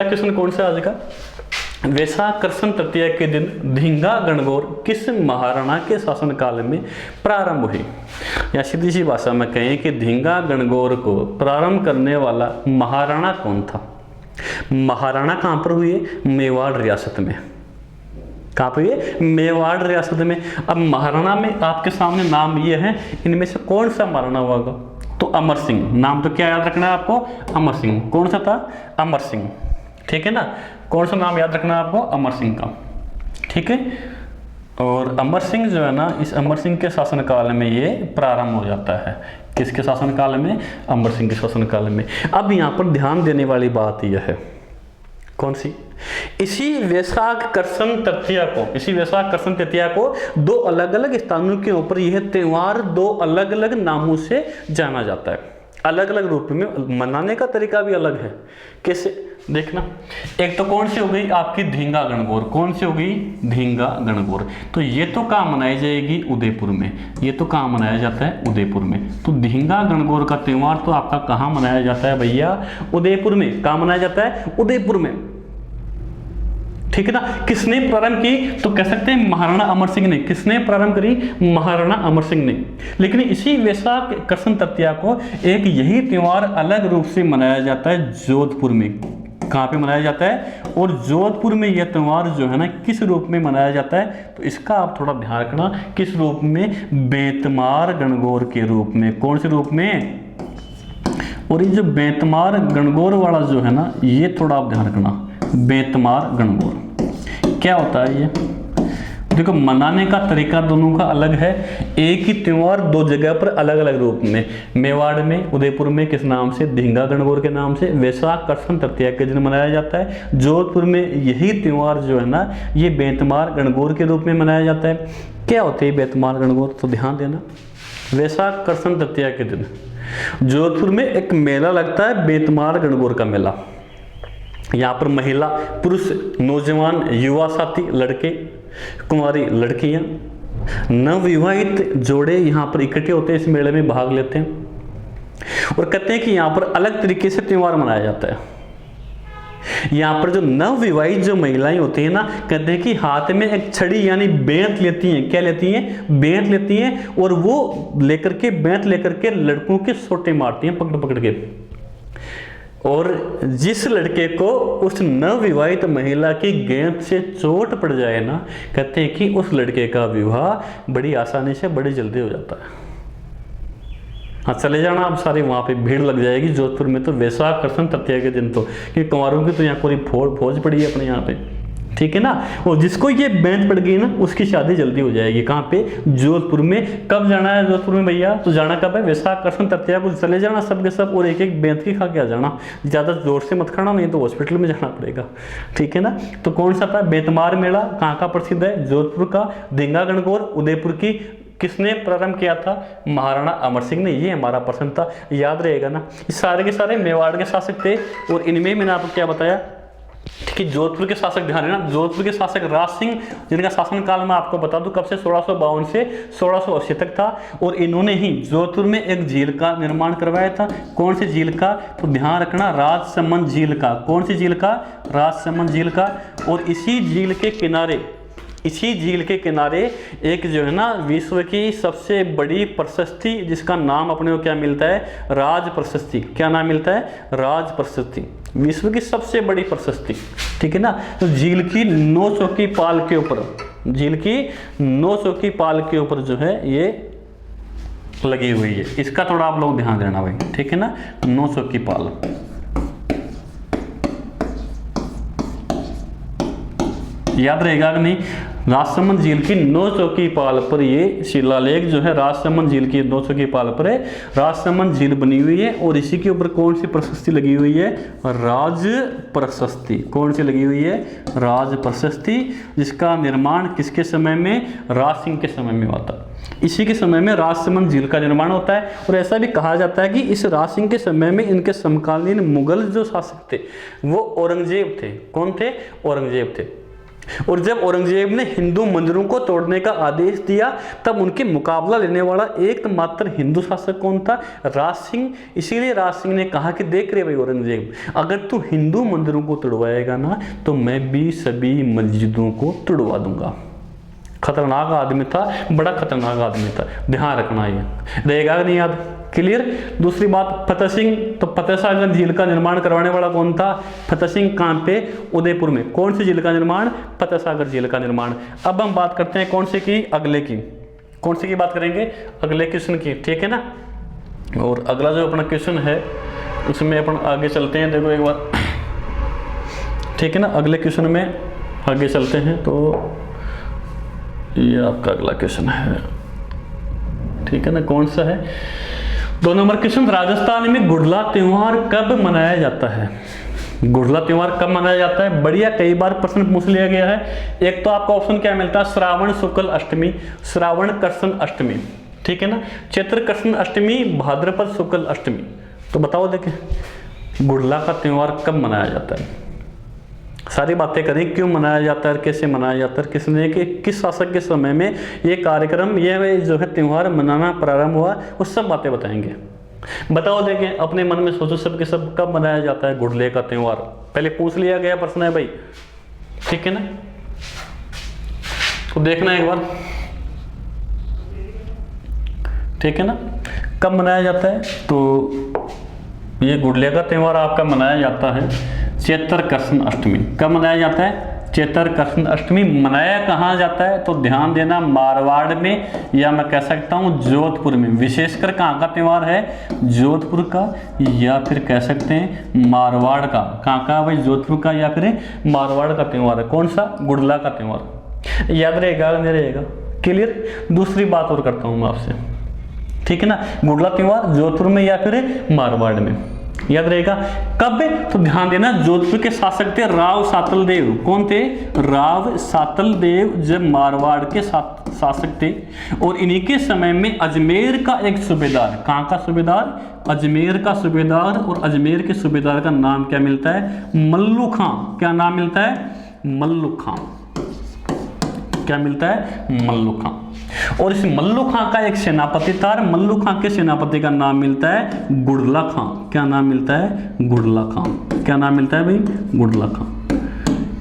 Question कौन सा आज का? वैशाख कृष्ण तृतीया के दिन धींगा गणगौर किस महाराणा के शासनकाल में प्रारंभ हुई? या सीधी सी भाषा में कहें कि धींगा गणगौर को प्रारंभ करने वाला महाराणा कौन था? महाराणा कहाँ पर हुई? मेवाड़ रियासत में। कहाँ पर हुई? मेवाड़ रियासत में। अब महाराणा में आपके सामने नाम ये है, इनमें से कौन सा महाराणा होगा? तो अमर सिंह। नाम तो क्या याद रखना है आपको? अमर सिंह। कौन सा था? अमर सिंह। ठीक है ना? कौन सा नाम याद रखना है आपको? अमर सिंह का। ठीक है। और अमर सिंह जो है ना, इस अमर सिंह के शासनकाल में ये प्रारंभ हो जाता है। किसके शासनकाल में? अमर सिंह के शासनकाल में। अब यहाँ पर ध्यान देने वाली बात यह है, कौन सी? इसी वैशाख कृष्ण तृतीया को दो अलग अलग स्थानों के ऊपर यह त्योहार दो अलग अलग नामों से जाना जाता है। अलग अलग रूप में मनाने का तरीका भी अलग है। कैसे? देखना, एक तो कौन सी हो गई आपकी? धींगा गणगौर। कौन सी हो गई? धींगा गणगौर। तो ये तो कहाँ मनाई जाएगी? उदयपुर में। ये तो कहाँ मनाया जाता है? उदयपुर में। तो धींगा गणगौर का त्योहार तो आपका कहाँ मनाया जाता है भैया? उदयपुर में। कहाँ मनाया जाता है? उदयपुर में। ठीक है ना? किसने प्रारंभ की? तो कह सकते हैं महाराणा अमर सिंह ने। किसने प्रारंभ करी? महाराणा अमर सिंह ने। लेकिन इसी वैशाख कृष्ण तृतीया को एक यही त्योहार अलग रूप से मनाया जाता है जोधपुर में। कहाँ पे मनाया जाता है? और जोधपुर में यह त्योहार जो है ना किस रूप में मनाया जाता है? तो इसका आप थोड़ा ध्यान रखना। किस रूप में? बेतमार गणगौर के रूप में। कौन से रूप में? और ये जो बेतमार गणगौर वाला जो है ना, ये थोड़ा आप ध्यान रखना। बेतमार गणगौर क्या होता है? ये देखो, मनाने का तरीका दोनों का अलग है। एक ही त्योहार दो जगह पर अलग अलग रूप में, मेवाड़ में, उदयपुर में किस नाम से? धींगा गणगौर के नाम से वैशाख कृष्ण तृतीया के दिन मनाया जाता है। जोधपुर में यही त्योहार जो है ना, ये बेतमार गणगौर के रूप में मनाया जाता है। क्या होते हैं बेतमार गणगौर? तो ध्यान देना, वैशाख कृष्ण तृतीया के दिन जोधपुर में एक मेला लगता है, बेतमार गणगौर का मेला। यहाँ पर महिला, पुरुष, नौजवान, युवा साथी, लड़के, कुंवारी लड़कियां, नवविवाहित जोड़े यहाँ पर इकट्ठे होते हैं, इस मेले में भाग लेते हैं। और कहते हैं कि यहाँ पर अलग तरीके से त्योहार मनाया जाता है। यहाँ पर जो नवविवाहित जो महिलाएं होती हैं ना, कहते हैं कि हाथ में एक छड़ी यानी बेंत लेती हैं। क्या लेती हैं? बेंत लेती हैं। और वो लेकर के, बेंत लेकर के लड़कों के सोटे मारती हैं पकड़ पकड़ के। और जिस लड़के को उस नवविवाहित महिला की गेंद से चोट पड़ जाए ना, कहते हैं कि उस लड़के का विवाह बड़ी आसानी से, बड़ी जल्दी हो जाता है। हाँ, चले जाना आप सारी, वहाँ पे भीड़ लग जाएगी जोधपुर में तो वैशाख कृष्ण तृतीया के दिन तो, कि कुंवारों की तो यहाँ पूरी फौज पड़ी है अपने यहाँ पे। ठीक है ना? और जिसको ये बेंत पड़ गई ना, उसकी शादी जल्दी हो जाएगी। कहाँ पे? जोधपुर में। कब जाना है जोधपुर में भैया? तो जाना कब है? वैशाख कृष्ण तृतीया को चले जाना सब के सब, और एक एक बेंत की खा के आ जाना। ज़्यादा जोर से मत खाना, नहीं तो हॉस्पिटल में जाना पड़ेगा। ठीक है ना? तो कौन सा था? बेतमार मेला कहाँ का प्रसिद्ध है? जोधपुर का। धींगा गणगौर उदयपुर की। किसने प्रारंभ किया था? महाराणा अमर सिंह ने। ये हमारा प्रश्न था, याद रहेगा ना? सारे के सारे मेवाड़ के शासक थे। और इनमें मैंने आपको क्या बताया कि जोधपुर के शासक, ध्यान है ना, जोधपुर के शासक राज सिंह, जिनका शासनकाल मैं आपको बता दूं कब से? 1652 से 1680 तक था। और इन्होंने ही जोधपुर में एक झील का निर्माण करवाया था। कौन सी झील का? तो ध्यान रखना, राजसमंद झील का। कौन सी झील का? राजसमंद झील का। और इसी झील के किनारे एक जो है ना विश्व की सबसे बड़ी प्रशस्ति, जिसका नाम अपने को क्या मिलता है? राज प्रशस्ति। क्या नाम मिलता है? राज प्रशस्ति। विश्व की सबसे बड़ी प्रशस्ति। ठीक है ना? तो झील की 9 चौकी पाल के ऊपर, झील की 9 चौकी पाल के ऊपर जो है ये लगी हुई है। इसका थोड़ा आप लोग ध्यान देना भाई। ठीक है ना? 9 चौकी पाल। याद रहेगा कि नहीं? राजसमंद झील की 9 चौकी पाल पर ये शिलालेख जो है, राजसमंद झील की 9 चौकी पाल पर है, राजसमंद झील बनी हुई है। और इसी के ऊपर कौन सी प्रशस्ति लगी हुई है? राज प्रशस्ति। कौन सी लगी हुई है? राज प्रशस्ति। जिसका निर्माण किसके समय में? राज सिंह के समय में हुआ था। इसी के समय में राजसमंद झील का निर्माण होता है। और ऐसा भी कहा जाता है कि इस राज सिंह के समय में इनके समकालीन मुगल जो शासक थे वो औरंगजेब थे। कौन थे? औरंगजेब थे। और जब औरंगजेब ने हिंदू मंदिरों को तोड़ने का आदेश दिया तब उनके मुकाबला लेने वाला एकमात्र हिंदू शासक कौन था? राज सिंह। इसीलिए राज सिंह ने कहा कि देख रहे भाई औरंगजेब, अगर तू हिंदू मंदिरों को तोड़वाएगा ना तो मैं भी सभी मस्जिदों को तोड़वा दूंगा। खतरनाक आदमी था, बड़ा खतरनाक आदमी था, ध्यान रखना ये रहेगा नहीं याद। क्लियर। दूसरी बात, फतेह सिंह, तो फतेह सागर झील का निर्माण करवाने वाला कौन था? फतेह सिंह। कहाँ पे? उदयपुर में। कौन सी झील का निर्माण? फतेह सागर झील का निर्माण। अब हम बात करते हैं कौन से की? अगले की। कौन सी की बात करेंगे? अगले क्वेश्चन की, ठीक है ना। और अगला जो अपना क्वेश्चन है उसमें अपन आगे चलते हैं। देखो एक बार, ठीक है ना, अगले क्वेश्चन में आगे चलते हैं। तो ये आपका अगला क्वेश्चन है, ठीक है ना। कौन सा है? 2 नंबर क्वेश्चन, राजस्थान में गुड़ला त्योहार कब मनाया जाता है? गुड़ला त्योहार कब मनाया जाता है? बढ़िया, कई बार प्रश्न पूछ लिया गया है। एक तो आपका ऑप्शन क्या मिलता है? श्रावण शुक्ल अष्टमी, श्रावण कृष्ण अष्टमी, ठीक है ना। चैत्र कृष्ण अष्टमी, भाद्रपद शुक्ल अष्टमी। तो बताओ देखें गुड़ला का त्योहार कब मनाया जाता है। सारी बातें करें, क्यों मनाया जाता है, कैसे मनाया जाता है, किसने, किस शासक के समय में ये कार्यक्रम, ये जो है त्योहार मनाना प्रारंभ हुआ, वो सब बातें बताएंगे। बताओ देखें, अपने मन में सोचो सब के सब, कब मनाया जाता है गुड़ले का त्योहार? पहले पूछ लिया गया प्रश्न है भाई, ठीक है ना। तो देखना एक बार, ठीक है ना, कब मनाया जाता है। तो ये गुड़ले का त्योहार आपका मनाया जाता है चैत्र कृष्ण अष्टमी। कब मनाया जाता है? चैत्र कृष्ण अष्टमी। मनाया कहाँ जाता है? तो ध्यान देना, मारवाड़ में, या मैं कह सकता हूँ जोधपुर में। विशेषकर कहाँ का त्योहार है? जोधपुर का, या फिर कह सकते हैं मारवाड़ का। कहाँ का भाई? जोधपुर का या फिर मारवाड़ का त्योहार है। कौन सा? गुड़ला का त्योहार। याद रहेगा नहीं रहेगा? क्लियर। दूसरी बात और करता हूँ मैं आपसे, ठीक है ना। गुड़ला त्योहार जोधपुर में या फिर मारवाड़ में, याद रहेगा। कब? तो ध्यान देना, जोधपुर के शासक थे राव सातल देव। कौन थे? राव सातल देव जब मारवाड़ के शासक थे। और इन्हीं के समय में अजमेर का एक सूबेदार, कहाँ का सूबेदार? अजमेर का सूबेदार। और अजमेर के सूबेदार का नाम क्या मिलता है? मल्लू खां। क्या नाम मिलता है? मल्लू खां। क्या मिलता है? मल्लू खां। और इस मल्लू खां का एक सेनापति था, मल्लू खां के सेनापति का नाम मिलता है गुड़ला खां। क्या नाम मिलता है? गुड़ला खां। क्या नाम मिलता है भाई? गुड़ला खां।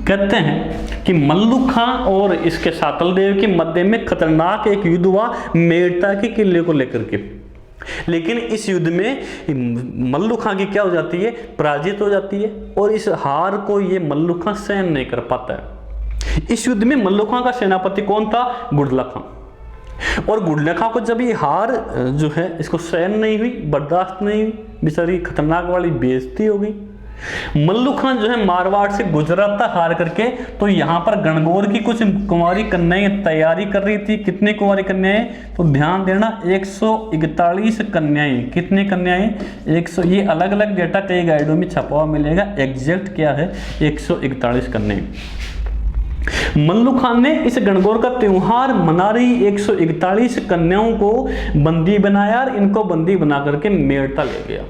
कहते हैं कि मल्लू खां और इसके सातल देव के मध्य में खतरनाक एक युद्ध हुआ मेड़ता के किले को लेकर के। लेकिन इस युद्ध में मल्लू खां की क्या हो जाती है? पराजित हो जाती है। और इस हार को ये मल्लू खां सहन नहीं कर पाता है। इस युद्ध में मल्लू खां का सेनापति कौन था? गुड़ला खां। और गुड़ला खां को जब ये हार जो है इसको सहन नहीं हुई, बर्दाश्त नहीं हुई, बेचारी खतरनाक वाली बेइज्जती हो गई। मल्लू खां जो है मारवाड़ से गुजरा था हार करके, तो यहाँ पर गणगौर की कुछ कुंवारी कन्याएं तैयारी कर रही थी। कितने कुंवारी कन्याएं? तो ध्यान देना 141 कन्याएं। कितने कन्याएं? 100। ये अलग अलग डेटा कई गाइडों में छपा हुआ मिलेगा, एग्जैक्ट क्या है? 141 कन्याएं। मल्लू खान ने इस गणगौर का त्योहार मना रही 141 कन्याओं को बंदी बनाया और इनको बंदी बना करके मेड़ता ले गया।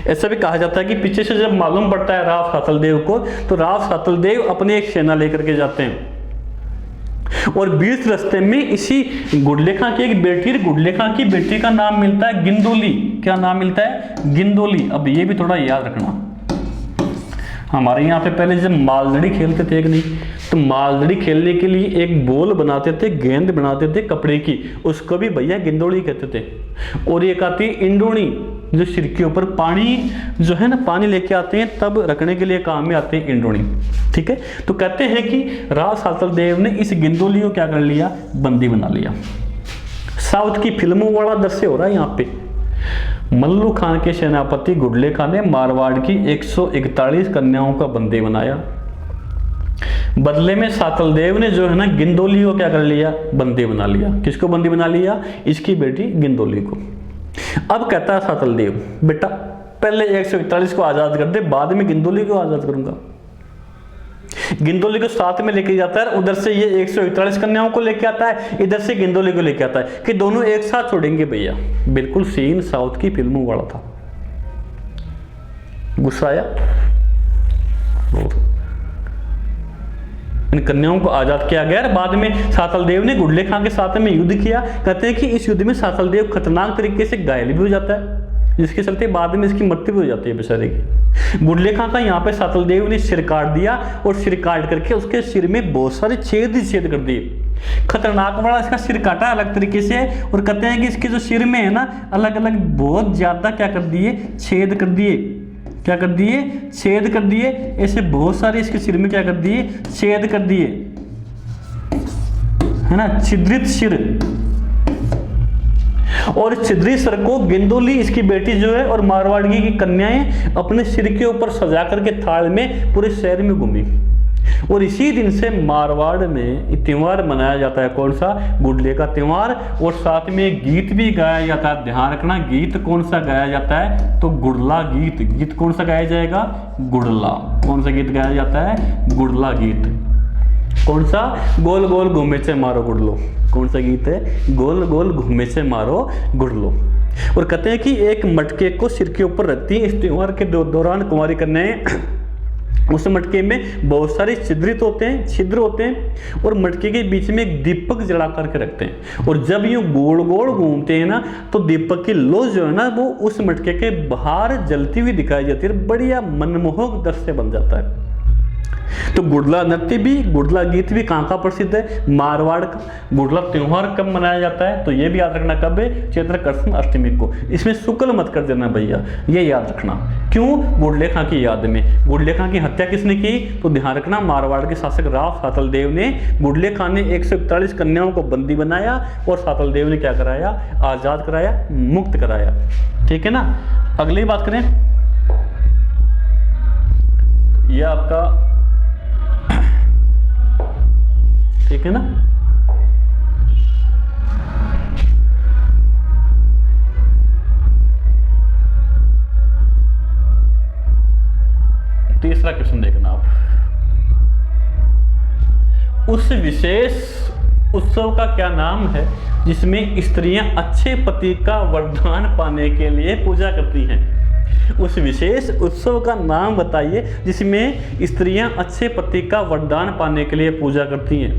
ऐसा भी कहा जाता है कि पीछे से जब मालूम पड़ता है राव सातल देव को, तो राव सातल देव अपने एक सेना लेकर के जाते हैं। और बीच रास्ते में इसी गुड़ले खां की एक बेटी, गुड़ले खां की बेटी का नाम मिलता है गिंदोली। क्या नाम मिलता है? गिंदोली। अब ये भी थोड़ा याद रखना, हमारे यहाँ पे पहले जब मालदड़ी खेलते थे कि नहीं, तो मालदड़ी खेलने के लिए एक बॉल बनाते थे, गेंद बनाते थे कपड़े की, उसको भी भैया गिंदोड़ी कहते थे। और एक आती है इंडोणी, जो सिर के ऊपर पानी जो है ना, पानी लेके आते हैं तब रखने के लिए काम में आते हैं इंडोणी, ठीक है। तो कहते हैं कि राव सातल देव ने इस गिंदोली को क्या कर लिया? बंदी बना लिया। साउथ की फिल्मों वाला दृश्य हो रहा है यहाँ पे। मल्लू खान के सेनापति गुड़ले खान ने मारवाड़ की 141 कन्याओं का बंदी बनाया। बदले में सातल देव ने जो है ना गिंदोली को क्या कर लिया? बंदी बना लिया। किसको बंदी बना लिया? इसकी बेटी गिंदोली को। अब कहता है सातल देव, बेटा पहले 141 को आजाद कर दे, बाद में गिंदोली को आजाद करूंगा। गिंदोली को साथ में लेके जाता है, उधर से ये 141 कन्याओं को लेके आता है, इधर से गिंदोली को लेके आता है कि दोनों एक साथ छोड़ेंगे भैया। बिल्कुल सीन साउथ की फिल्मों वाला था। गुस्सा आया? इन कन्याओं को आजाद किया गया। बाद में सातल देव ने गुडले खां के साथ में युद्ध किया। कहते हैं कि इस युद्ध में सातल देव खतरनाक तरीके से घायल भी हो जाता है, जिसके चलते बाद में इसकी मृत्यु भी हो जाती है बेचारे की। गुडले खां का यहाँ पे सातल देव ने सिर काट दिया और सिर काट करके उसके सिर में बहुत सारे छेद ही छेद कर दिए। खतरनाक वाला इसका सिर काटा अलग तरीके से, और कहते हैं कि इसके जो सिर में है ना अलग अलग बहुत ज्यादा क्या कर दिए, छेद कर दिए। क्या कर दिए? छेद कर दिए। ऐसे बहुत सारे इसके सिर में क्या कर दिए, छेद कर दिए, है ना, छिद्रित सिर। और छिद्रित सिर को गेंदोली इसकी बेटी जो है और मारवाड़ी की कन्याएं अपने सिर के ऊपर सजा करके थाल में पूरे शहर में घूमी। और इसी दिन से मारवाड़ में त्योहार मनाया जाता है। कौन सा? गुडले का त्योहार। और साथ में गीत भी गाया जाता है। ध्यान रखना, गीत कौन सा गाया जाता है? तो गुडला गीत। गीत कौन सा गाया जाएगा? गुडला। कौन सा गीत गाया जाता है? गुडला गीत। कौन सा? गोल गोल घूमे से मारो गुडलो। कौन सा गीत है? गोल गोल घूमे से मारो गुडलो। और कहते हैं कि एक मटके को सिर के ऊपर रखती है। इस त्योहार के दौरान कुंवारी कन्याएं उस मटके में बहुत सारे छिद्रित होते हैं, छिद्र होते हैं, और मटके के बीच में एक दीपक जला करके रखते हैं। और जब यूं गोल गोल घूमते हैं ना तो दीपक की लो जो है ना वो उस मटके के बाहर जलती हुई दिखाई जाती है। बढ़िया मनमोहक दृश्य बन जाता है। तो गुडला नृत्य भी, गुडला गीत भी कहाँ का प्रसिद्ध है? मारवाड़ का। गुडला त्योहार कब मनाया जाता है? तो ये भी याद रखना, कब है? चैत्र कृष्ण अष्टमी को। इसमें शुक्ल मत कर देना भैया, ये याद रखना। क्यों? गुडले खां की याद में। गुडले खां की हत्या किसने की? तो ध्यान रखना, मारवाड़ के शासक राव सातल देव ने। गुडले खां ने 141 कन्याओं को बंदी बनाया और सातल देव ने क्या कराया? आजाद कराया, मुक्त कराया। ठीक है ना। अगली बात करें, यह आपका, ठीक है ना, तीसरा क्वेश्चन देखना आप। उस विशेष उत्सव का क्या नाम है जिसमें स्त्रियां अच्छे पति का वरदान पाने के लिए पूजा करती हैं? उस विशेष उत्सव का नाम बताइए जिसमें स्त्रियां अच्छे पति का वरदान पाने के लिए पूजा करती हैं।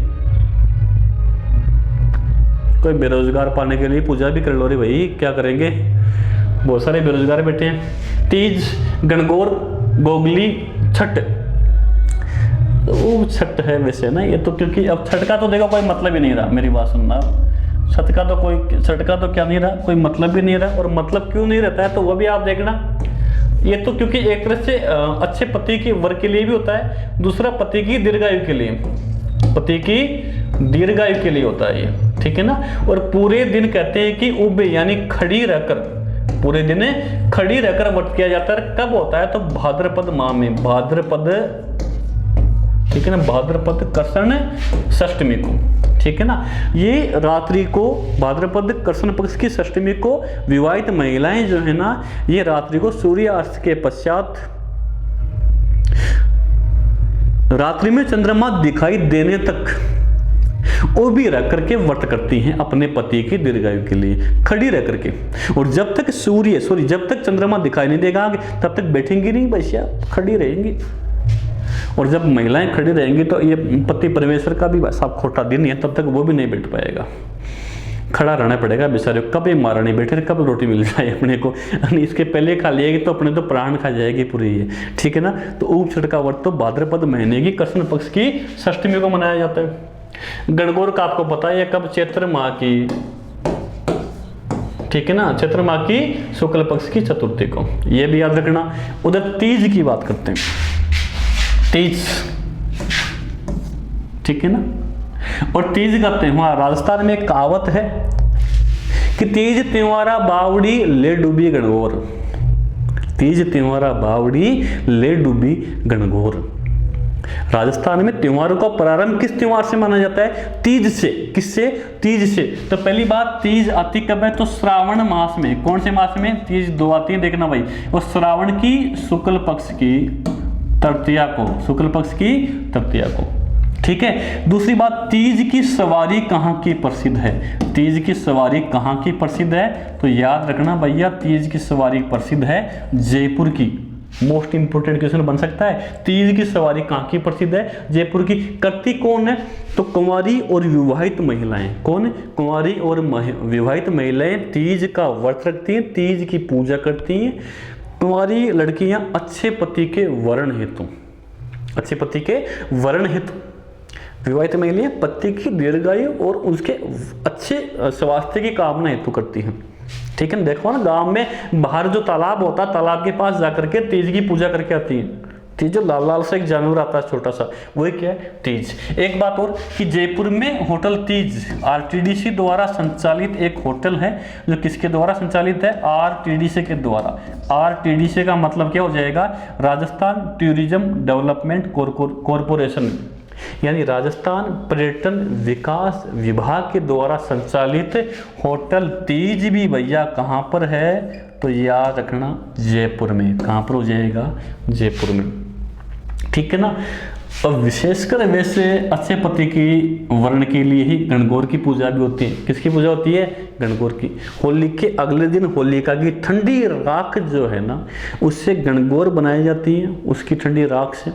कोई बेरोजगार पाने के लिए पूजा भी कर लो रे भाई, क्या करेंगे, बहुत सारे बेरोजगार बैठे हैं। तीज, गणगौर, गोगली, छठ। वो छठ है वैसे ना ये तो, क्योंकि अब छठ का तो देखो कोई मतलब ही नहीं रहा। मेरी बात सुनना, छठ का तो क्या नहीं रहा, कोई मतलब भी नहीं रहा। और मतलब क्यों नहीं रहता है तो वो भी आप देखना। ये तो क्योंकि एक तरह से अच्छे पति के वर के लिए भी होता है, दूसरा पति की दीर्घायु के लिए, पति की दीर्घायु के लिए होता है ये। ठीक है ना। और पूरे दिन कहते हैं कि उबे यानी खड़ी रहकर, पूरे दिन खड़ी रहकर व्रत किया जाता है। कब होता है? तो भाद्रपद माह में, भाद्रपद, ठीक है ना, भाद्रपद कृष्ण षष्टमी को। ठीक है ना। ये रात्रि को, भाद्रपद कृष्ण पक्ष की षष्टमी को विवाहित महिलाएं जो है ना, ये रात्रि को सूर्यास्त के पश्चात रात्रि में चंद्रमा दिखाई देने तक वो भी रह करके व्रत करती हैं अपने पति की दीर्घायु के लिए, खड़ी रह करके। और जब तक जब तक चंद्रमा दिखाई नहीं देगा तब तक बैठेंगी नहीं भैया, खड़ी रहेंगी। और जब महिलाएं खड़ी रहेंगी तो ये पति परमेश्वर का भी साफ खोटा दिन है, तब तक वो भी नहीं बैठ पाएगा, खड़ा रहना पड़ेगा बेचारे को। कब ये मारा नहीं बैठे, कब रोटी मिल जाए अपने को, इसके पहले खा लिएगी तो अपने तो प्राण खा जाएगी पूरी ये। ठीक है ना। तो ऊप छठ का व्रत तो भाद्रपद महीने की कृष्ण पक्ष की षष्टमी को मनाया जाता है। गणगौर का आपको पता है कब? चैत्र माह की, ठीक है ना, चैत्र माह की शुक्ल पक्ष की चतुर्थी को, ये भी याद रखना। उधर तीज की बात करते हैं, तीज, ठीक है ना। और तीज का त्योहार, राजस्थान में एक कहावत है कि तीज त्योहारा बावड़ी ले डूबी गणगौर। तीज त्योहारा बावड़ी ले डूबी गणगौर। राजस्थान में त्योहारों का प्रारंभ किस त्योहार से माना जाता है? तीज से। किससे? तीज से। तो पहली बात, तीज आती कब है? तो श्रावण मास में। कौन से मास में? तीज दो आती है, देखना भाई। और श्रावण की शुक्ल पक्ष की तृतीया को, शुक्ल पक्ष की तृतीया को। ठीक है। दूसरी बात, तीज की सवारी कहाँ की प्रसिद्ध है? तीज की सवारी कहाँ की प्रसिद्ध है? तो याद रखना भैया, तीज की सवारी प्रसिद्ध है जयपुर की। मोस्ट इंपोर्टेंट क्वेश्चन बन सकता है। तीज की सवारी कहाँ की प्रसिद्ध है? जयपुर की। करती कौन है? तो कुंवारी और विवाहित महिलाएं। कौन? कुंवारी और विवाहित महिलाएं तीज का व्रत रखती हैं, तीज की पूजा करती हैं। कुंवारी लड़कियां अच्छे पति के वरण हेतु, अच्छे पति के वरण हेतु, विवाहित महिलाएं पति की दीर्घायु और उसके अच्छे स्वास्थ्य की कामना हेतु करती हैं। ठीक है ना, देखो ना गांव में बाहर जो तालाब होता है, तालाब के पास जाकर के तीज की पूजा करके आती हैं। तीज जो लाल लाल सा एक जानवर आता है छोटा सा, वही क्या है? तीज। एक बात और कि जयपुर में होटल तीज आरटीडीसी द्वारा संचालित एक होटल है, जो किसके द्वारा संचालित है? आरटीडीसी के द्वारा। आरटीडीसी का मतलब क्या हो जाएगा? राजस्थान टूरिज्म डेवलपमेंट कॉरपोरेशन, यानी राजस्थान पर्यटन विकास विभाग के द्वारा संचालित होटल तीज भी भैया कहाँ पर है? तो याद रखना जयपुर में। कहाँ पर हो जाएगा? जयपुर में। ठीक है ना। अब विशेषकर वैसे अच्छे पति की वर्ण के लिए ही गणगौर की पूजा भी होती है। किसकी पूजा होती है? गणगौर की। होली के अगले दिन होलिका की ठंडी राख जो है ना, उससे गणगौर बनाई जाती है। उसकी ठंडी राख से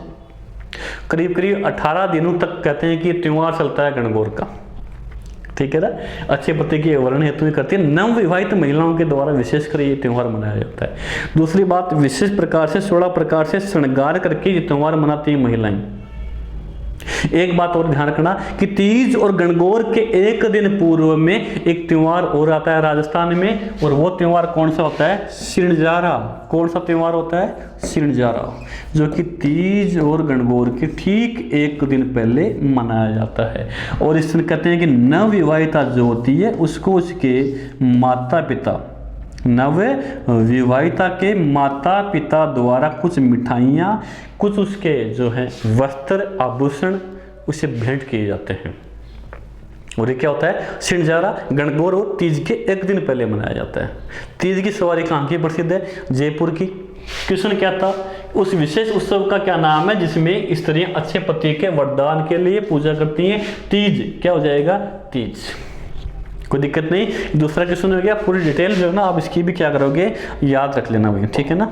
करीब करीब 18 दिनों तक कहते हैं कि त्योहार चलता है गणगौर का। ठीक है ना। अच्छे पति की वर्ण हेतु ही करती है। नव विवाहित महिलाओं के द्वारा विशेषकर ये त्योहार मनाया जाता है। दूसरी बात, विशेष प्रकार से 16 प्रकार से श्रृंगार करके ये त्योहार मनाती हैं महिलाएं। एक बात और ध्यान रखना कि तीज और गणगौर के एक दिन पूर्व में एक त्योहार और आता है राजस्थान में, और वो त्योहार कौन सा होता है? सिणजारा। कौन सा त्योहार होता है? सिणजारा, जो कि तीज और गणगौर के ठीक एक दिन पहले मनाया जाता है। और इस दिन कहते हैं कि नवविवाहिता जो होती है उसको उसके माता पिता, नव विवाहिता के माता पिता द्वारा कुछ मिठाइयाँ, कुछ उसके जो है वस्त्र आभूषण उसे भेंट किए जाते हैं। और ये क्या होता है? सिणजारा गणगौर और तीज के एक दिन पहले मनाया जाता है। तीज की सवारी कहाँ की प्रसिद्ध है? जयपुर की। क्वेश्चन क्या था? उस विशेष उत्सव का क्या नाम है जिसमें स्त्रियां अच्छे पति के वरदान के लिए पूजा करती हैं? तीज। क्या हो जाएगा? तीज। कोई दिक्कत नहीं। दूसरा क्वेश्चन हो गया, पूरी डिटेल जो है ना आप इसकी भी क्या करोगे? याद रख लेना भैया। ठीक है ना।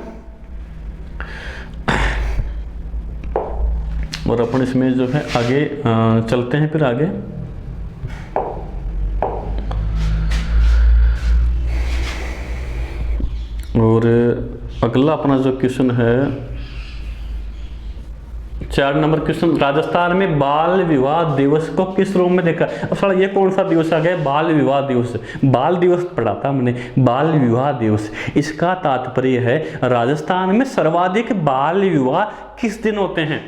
और अपन इसमें जो है आगे चलते हैं, फिर आगे और अगला अपना जो क्वेश्चन है 4 नंबर क्वेश्चन, राजस्थान में बाल विवाह दिवस को किस रूप में देखा? अब साला ये कौन सा दिवस आ गया? बाल विवाह दिवस। बाल दिवस पढ़ा था हमने, बाल विवाह दिवस। इसका तात्पर्य है राजस्थान में सर्वाधिक बाल विवाह किस दिन होते हैं?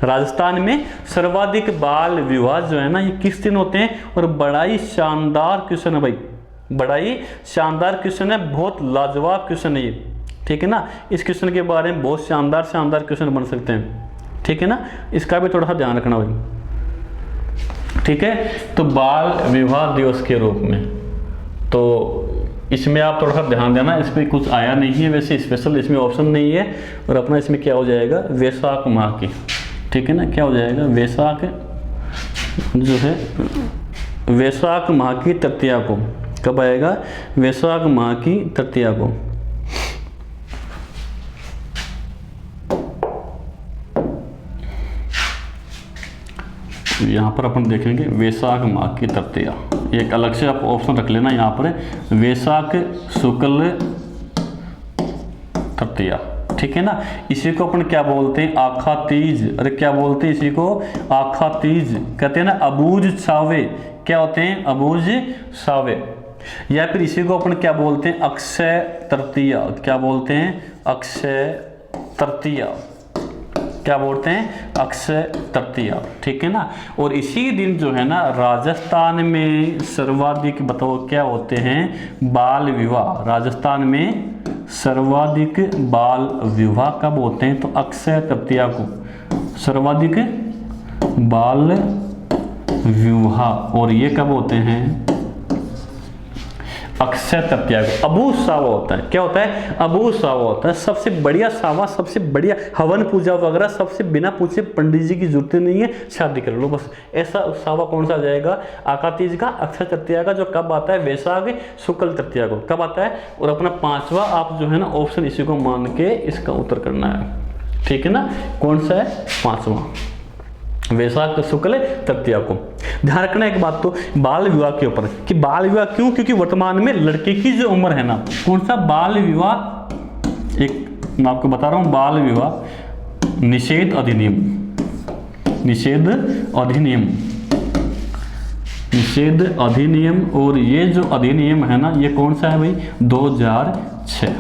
राजस्थान में सर्वाधिक बाल विवाह जो है ना, ये किस दिन होते हैं? और बड़ा ही शानदार क्वेश्चन है भाई, बड़ा ही शानदार क्वेश्चन है, बहुत लाजवाब क्वेश्चन है ये। ठीक है ना। इस क्वेश्चन के बारे में बहुत शानदार शानदार क्वेश्चन बन सकते हैं। ठीक है ना। इसका भी थोड़ा सा ध्यान रखना भाई। ठीक है। तो बाल विवाह दिवस के रूप में, तो इसमें आप थोड़ा सा ध्यान देना, इस पर कुछ आया नहीं है वैसे स्पेशल, इसमें ऑप्शन नहीं है। और अपना इसमें क्या हो जाएगा? वैशाख माह की। ठीक है ना। क्या हो जाएगा? वैशाख जो है, वैशाख माह की तृतीया को। कब आएगा? वैशाख माह की तृतीया को। यहाँ पर अपन देखेंगे वैशाख माह की तृतीया, एक अलग से आप ऑप्शन रख लेना यहाँ पर, वैशाख शुक्ल तृतीया। ठीक है ना। इसी को अपन क्या बोलते हैं? आखा तीज। अरे क्या बोलते हैं इसी को? आखा तीज कहते हैं ना। अबूझ सावे क्या होते हैं? अबूझ सावे। या फिर इसी को अपन क्या बोलते हैं? अक्षय तृतीया। क्या बोलते हैं? अक्षय तृतीया। क्या बोलते हैं? अक्षय तृतीया। ठीक है ना। और इसी दिन जो है ना राजस्थान में सर्वाधिक, बताओ क्या होते हैं? बाल विवाह। राजस्थान में सर्वाधिक बाल विवाह कब होते हैं? तो अक्षय तृतीया को सर्वाधिक बाल विवाह। और ये कब होते हैं? अक्षय तृतीया को अबूझ सावा होता है। क्या होता है? अबूझ सावा होता है। सबसे बढ़िया सावा, सबसे बढ़िया हवन पूजा वगैरह, सबसे बिना पूछे पंडित जी की जरूरत नहीं है, शादी कर लो बस। ऐसा सावा कौन सा आ जाएगा? आका तीज का, अक्षय तृतीया का, जो कब आता है? वैशाख शुक्ल तृतीया को कब आता है? और अपना पांचवा आप जो है ना ऑप्शन इसी को मान के इसका उत्तर करना है, ठीक है ना। कौन सा है? पांचवा, वैशाख शुक्ल तृतीया को। ध्यान रखना एक बात तो बाल विवाह के ऊपर कि बाल विवाह क्यों? क्योंकि वर्तमान में लड़के की जो उम्र है ना, कौन सा? बाल विवाह, एक मैं आपको बता रहा हूं, बाल विवाह निषेध अधिनियम, निषेध अधिनियम, निषेध अधिनियम। और ये जो अधिनियम है ना, ये कौन सा है भाई? 2006।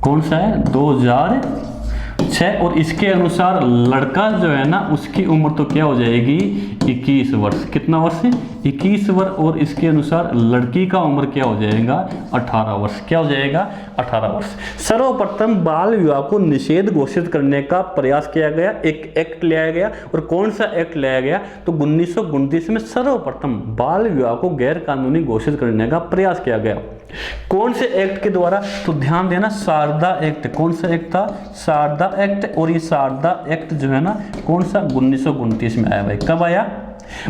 कौन सा है? 2006। और इसके अनुसार लड़का जो है ना, उसकी उम्र तो क्या हो जाएगी? 21 वर्ष। कितना वर्ष? 21 वर्ष। और इसके अनुसार लड़की का उम्र क्या हो जाएगा? 18 वर्ष। क्या हो जाएगा? 18 वर्ष। सर्वप्रथम बाल विवाह को निषेध घोषित करने का प्रयास किया गया, एक एक्ट लाया गया। और कौन सा एक्ट लाया गया? तो 1929 में सर्वप्रथम बाल विवाह को गैर कानूनी घोषित करने का प्रयास किया गया। कौन से एक्ट के द्वारा? तो ध्यान देना, शारदा एक्ट। कौन सा एक्ट था? शारदा एक्ट। और ये शारदा एक्ट जो है ना, कौन सा? 1929 में आया भाई। कब आया?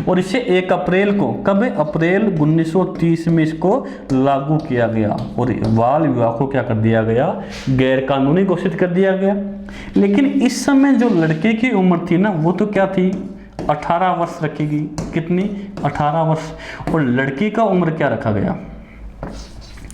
और इसे 1 अप्रैल को, कब? अप्रैल 1930 में इसको लागू किया गया। और बाल विवाह को क्या कर दिया गया? गैर कानूनी घोषित कर दिया गया। लेकिन इस समय जो लड़के की उम्र थी ना, वो तो क्या थी? 18 वर्ष रखेगी। कितनी? 18 वर्ष। और लड़की का उम्र क्या रखा गया?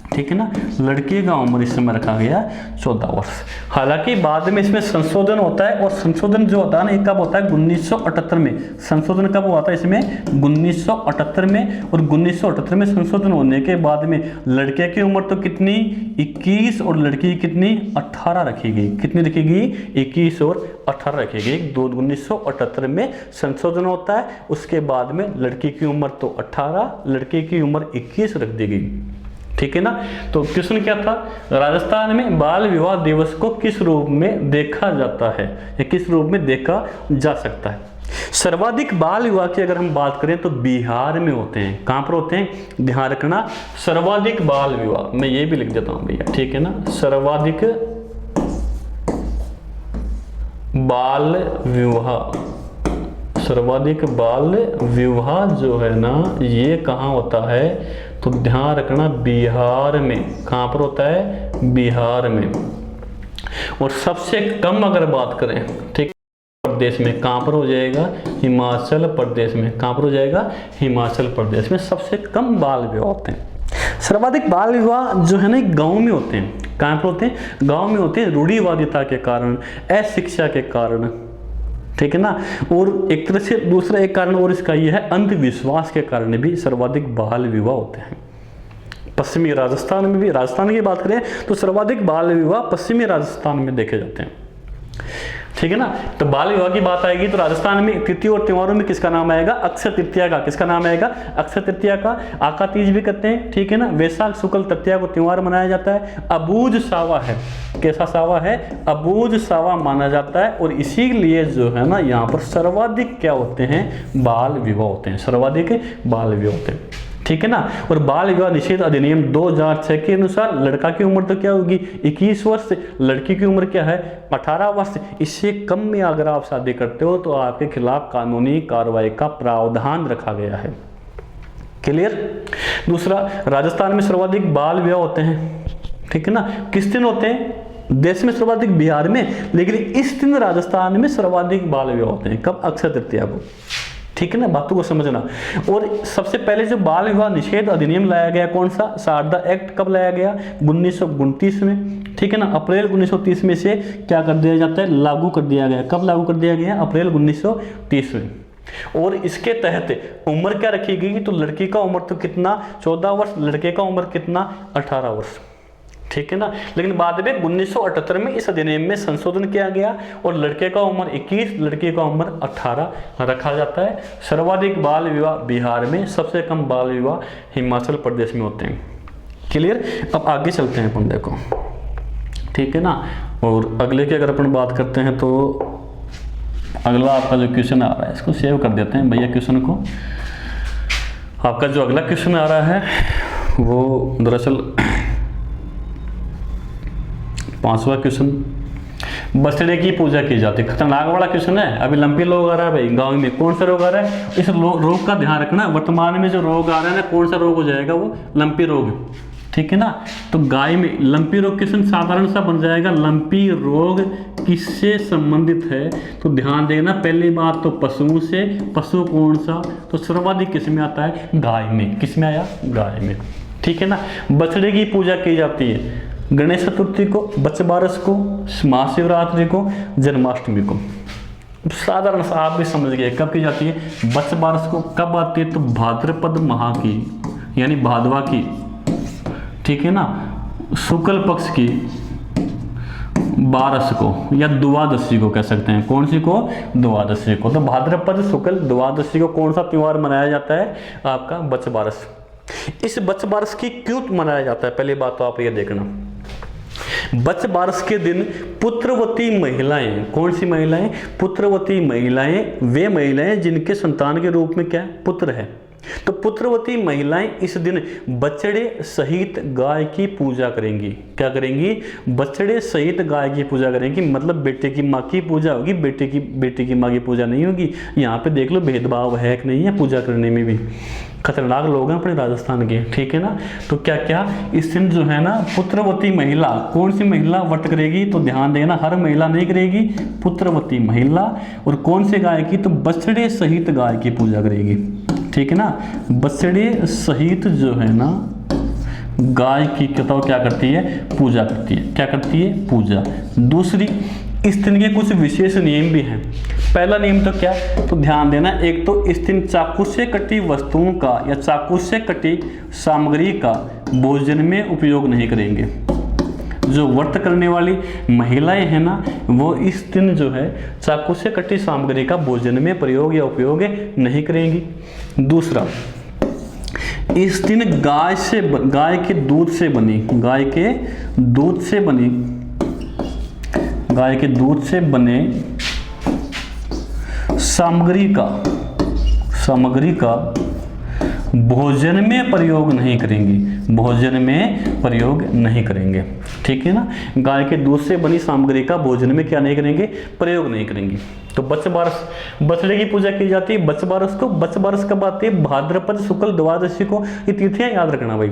ठीक है ना, लड़की का उम्र इस समय रखा गया 14 वर्ष। हालांकि बाद में इसमें संशोधन होता है, और संशोधन जो होता है ना, ये कब होता है? 1978 में। संशोधन कब हुआ था इसमें? 1978 में। और 1978 में संशोधन होने के बाद में लड़के की उम्र तो कितनी? 21। और लड़की की कितनी? 18 रखी गई। कितनी रखेगी? 21 और 18 रखेगी। 1978 में संशोधन होता है। उसके बाद में लड़की की उम्र तो 18, लड़के की उम्र 21 रख दी गई। ठीक है ना। तो क्वेश्चन क्या था? राजस्थान में बाल विवाह दिवस को किस रूप में देखा जाता है, या किस रूप में देखा जा सकता है? सर्वाधिक बाल विवाह की अगर हम बात करें तो बिहार में होते हैं। कहां पर होते हैं? ध्यान रखना, सर्वाधिक बाल विवाह, मैं ये भी लिख देता हूं भैया, ठीक है ना। सर्वाधिक बाल विवाह, सर्वाधिक बाल विवाह जो है ना, ये कहाँ होता है? तो ध्यान रखना, बिहार में। कहाँ पर होता है? बिहार में। और सबसे कम अगर बात करें, ठीक, प्रदेश में कहाँ पर हो जाएगा? हिमाचल प्रदेश में। कहाँ पर हो जाएगा? हिमाचल प्रदेश में सबसे कम बाल विवाह होते हैं। सर्वाधिक बाल विवाह जो है ना, गांव में होते हैं। कहाँ पर होते हैं? गांव में होते हैं, रूढ़िवादिता के कारण, अशिक्षा के कारण, ठीक है ना। और एक तरह से दूसरा एक कारण और इसका ये है, अंधविश्वास के कारण भी सर्वाधिक बाल विवाह होते हैं। पश्चिमी राजस्थान में भी, राजस्थान की बात करें तो सर्वाधिक बाल विवाह पश्चिमी राजस्थान में देखे जाते हैं, ठीक है ना। तो बाल विवाह की बात आएगी तो राजस्थान में तिथि और त्योहारों में किसका नाम आएगा? अक्षय तृतीया का। किसका नाम आएगा? अक्षय तृतीया का। आका तीज भी कहते हैं, ठीक है ना। वैशाख शुक्ल तृतीया को त्योहार मनाया जाता है। अबूझ सावा है। कैसा सावा है? अबूझ सावा माना जाता है। और इसीलिए जो है ना, यहाँ पर सर्वाधिक क्या होते हैं? बाल विवाह होते हैं। सर्वाधिक बाल विवाह होते हैं, ठीक है ना। और बाल विवाह निषेध अधिनियम 2006 के अनुसार लड़का की उम्र तो क्या होगी? 21 वर्ष। लड़की की उम्र क्या है? 18 वर्ष। इससे कम में अगर आप शादी करते हो तो आपके खिलाफ कानूनी कार्रवाई का प्रावधान रखा गया है। क्लियर? दूसरा, राजस्थान में सर्वाधिक बाल विवाह होते हैं, ठीक है ना। किस दिन होते हैं? देश में सर्वाधिक बिहार में, लेकिन इस दिन राजस्थान में सर्वाधिक बाल विवाह होते हैं। कब? अक्षय तृतीया को, ठीक है ना। बातों को समझना। और सबसे पहले जो बाल विवाह निषेध अधिनियम लाया गया, कौन सा? शारदा एक्ट। कब लाया गया? 1929 में, ठीक है ना। अप्रैल 1930 में से क्या कर दिया जाता है? लागू कर दिया गया। कब लागू कर दिया गया? अप्रैल 1930 में। और इसके तहत उम्र क्या रखी गई? तो लड़की का उम्र तो कितना? 14 वर्ष। लड़के का उम्र कितना? 18 वर्ष, ठीक है ना। लेकिन बाद में 1978 में इस अधिनियम में संशोधन किया गया और लड़के का उम्र 21, लड़की का उम्र 18 रखा जाता है। सर्वाधिक बाल विवाह बिहार में, सबसे कम बाल विवाह हिमाचल प्रदेश में होते हैं। क्लियर? अब आगे चलते हैं अपन, देखो, ठीक है ना। और अगले की अगर अपन बात करते हैं तो अगला आपका जो क्वेश्चन आ रहा है, इसको सेव कर देते हैं भैया क्वेश्चन को। आपका जो अगला क्वेश्चन आ रहा है वो दरअसल 5वां क्वेश्चन, बछड़े की पूजा की जाती है। खतरनाक वाला क्वेश्चन है। अभी लंपी रोग आ रहा है भाई गांव में, कौन सा रोग आ रहा है, इस रोग का ध्यान रखना। वर्तमान में जो रोग आ रहा है ना, कौन सा रोग हो जाएगा, वो लंपी रोग, ठीक है ना। तो गाय में लंपी रोग क्वेश्चन साधारण सा बन जाएगा। लंपी रोग किससे संबंधित है, तो ध्यान देना। पहली बात तो पशुओं से, पशु कौन सा, तो सर्वाधिक किस में आता है, गाय में। किस में आया, गाय में, ठीक है ना। बछड़े की पूजा की जाती है गणेश चतुर्थी को, बच्चबारस को, महाशिवरात्रि को, जन्माष्टमी को। साधारण सा आप भी समझ गए कब की जाती है, बच्चबारस को। कब आती है, तो भाद्रपद माह की, यानी भादवा की, ठीक है ना, शुक्ल पक्ष की 12 को, या द्वादशी को कह सकते हैं। कौन सी को, द्वादशी को। तो भाद्रपद शुक्ल द्वादशी को कौन सा त्योहार मनाया जाता है, आपका बच्चबारस। इस बच्चबारस की क्यों मनाया जाता है, पहली बात तो आप ये देखना। बच्चबारस के दिन पुत्रवती महिलाएं, कौन सी महिलाएं, पुत्रवती महिलाएं, वे महिलाएं जिनके संतान के रूप में क्या है, पुत्र है। तो पुत्रवती महिलाएं इस दिन बछड़े सहित गाय की पूजा करेंगी। क्या करेंगी, बछड़े सहित गाय की पूजा करेंगी। मतलब बेटे की माँ की पूजा होगी, बेटे की माँ की पूजा नहीं होगी। यहाँ पे देख लो भेदभाव है कि नहीं है पूजा करने में भी। खतरनाक लोग हैं अपने राजस्थान के, ठीक है ना। तो क्या क्या इस दिन जो है ना, पुत्रवती महिला, कौन सी महिला व्रत करेगी, तो ध्यान देना, हर महिला नहीं करेगी, पुत्रवती महिला। और कौन से गाय की, तो बछड़े सहित गाय की पूजा करेगी, ठीक है ना। बछड़े सहित जो है ना गाय की क्या करती है, पूजा करती है। क्या करती है, पूजा। दूसरी, इस दिन के कुछ विशेष नियम भी हैं। पहला नियम तो क्या है, तो ध्यान देना, एक तो इस दिन चाकू से कटी वस्तुओं का या चाकू से कटी सामग्री का भोजन में उपयोग नहीं करेंगे। जो व्रत करने वाली महिलाएं हैं ना, वो इस दिन जो है चाकू से कटी सामग्री का भोजन में प्रयोग या उपयोग नहीं करेंगी। दूसरा, इस दिन गाय के दूध से बने सामग्री का भोजन में प्रयोग नहीं करेंगे, ठीक है ना। गाय के दूध से बनी सामग्री का भोजन में क्या नहीं करेंगे, प्रयोग नहीं करेंगे। तो बछड़े की पूजा की जाती है बच्चबारस कब आती है, भाद्रपद शुक्ल द्वादशी को। ये तिथियां याद रखना भाई,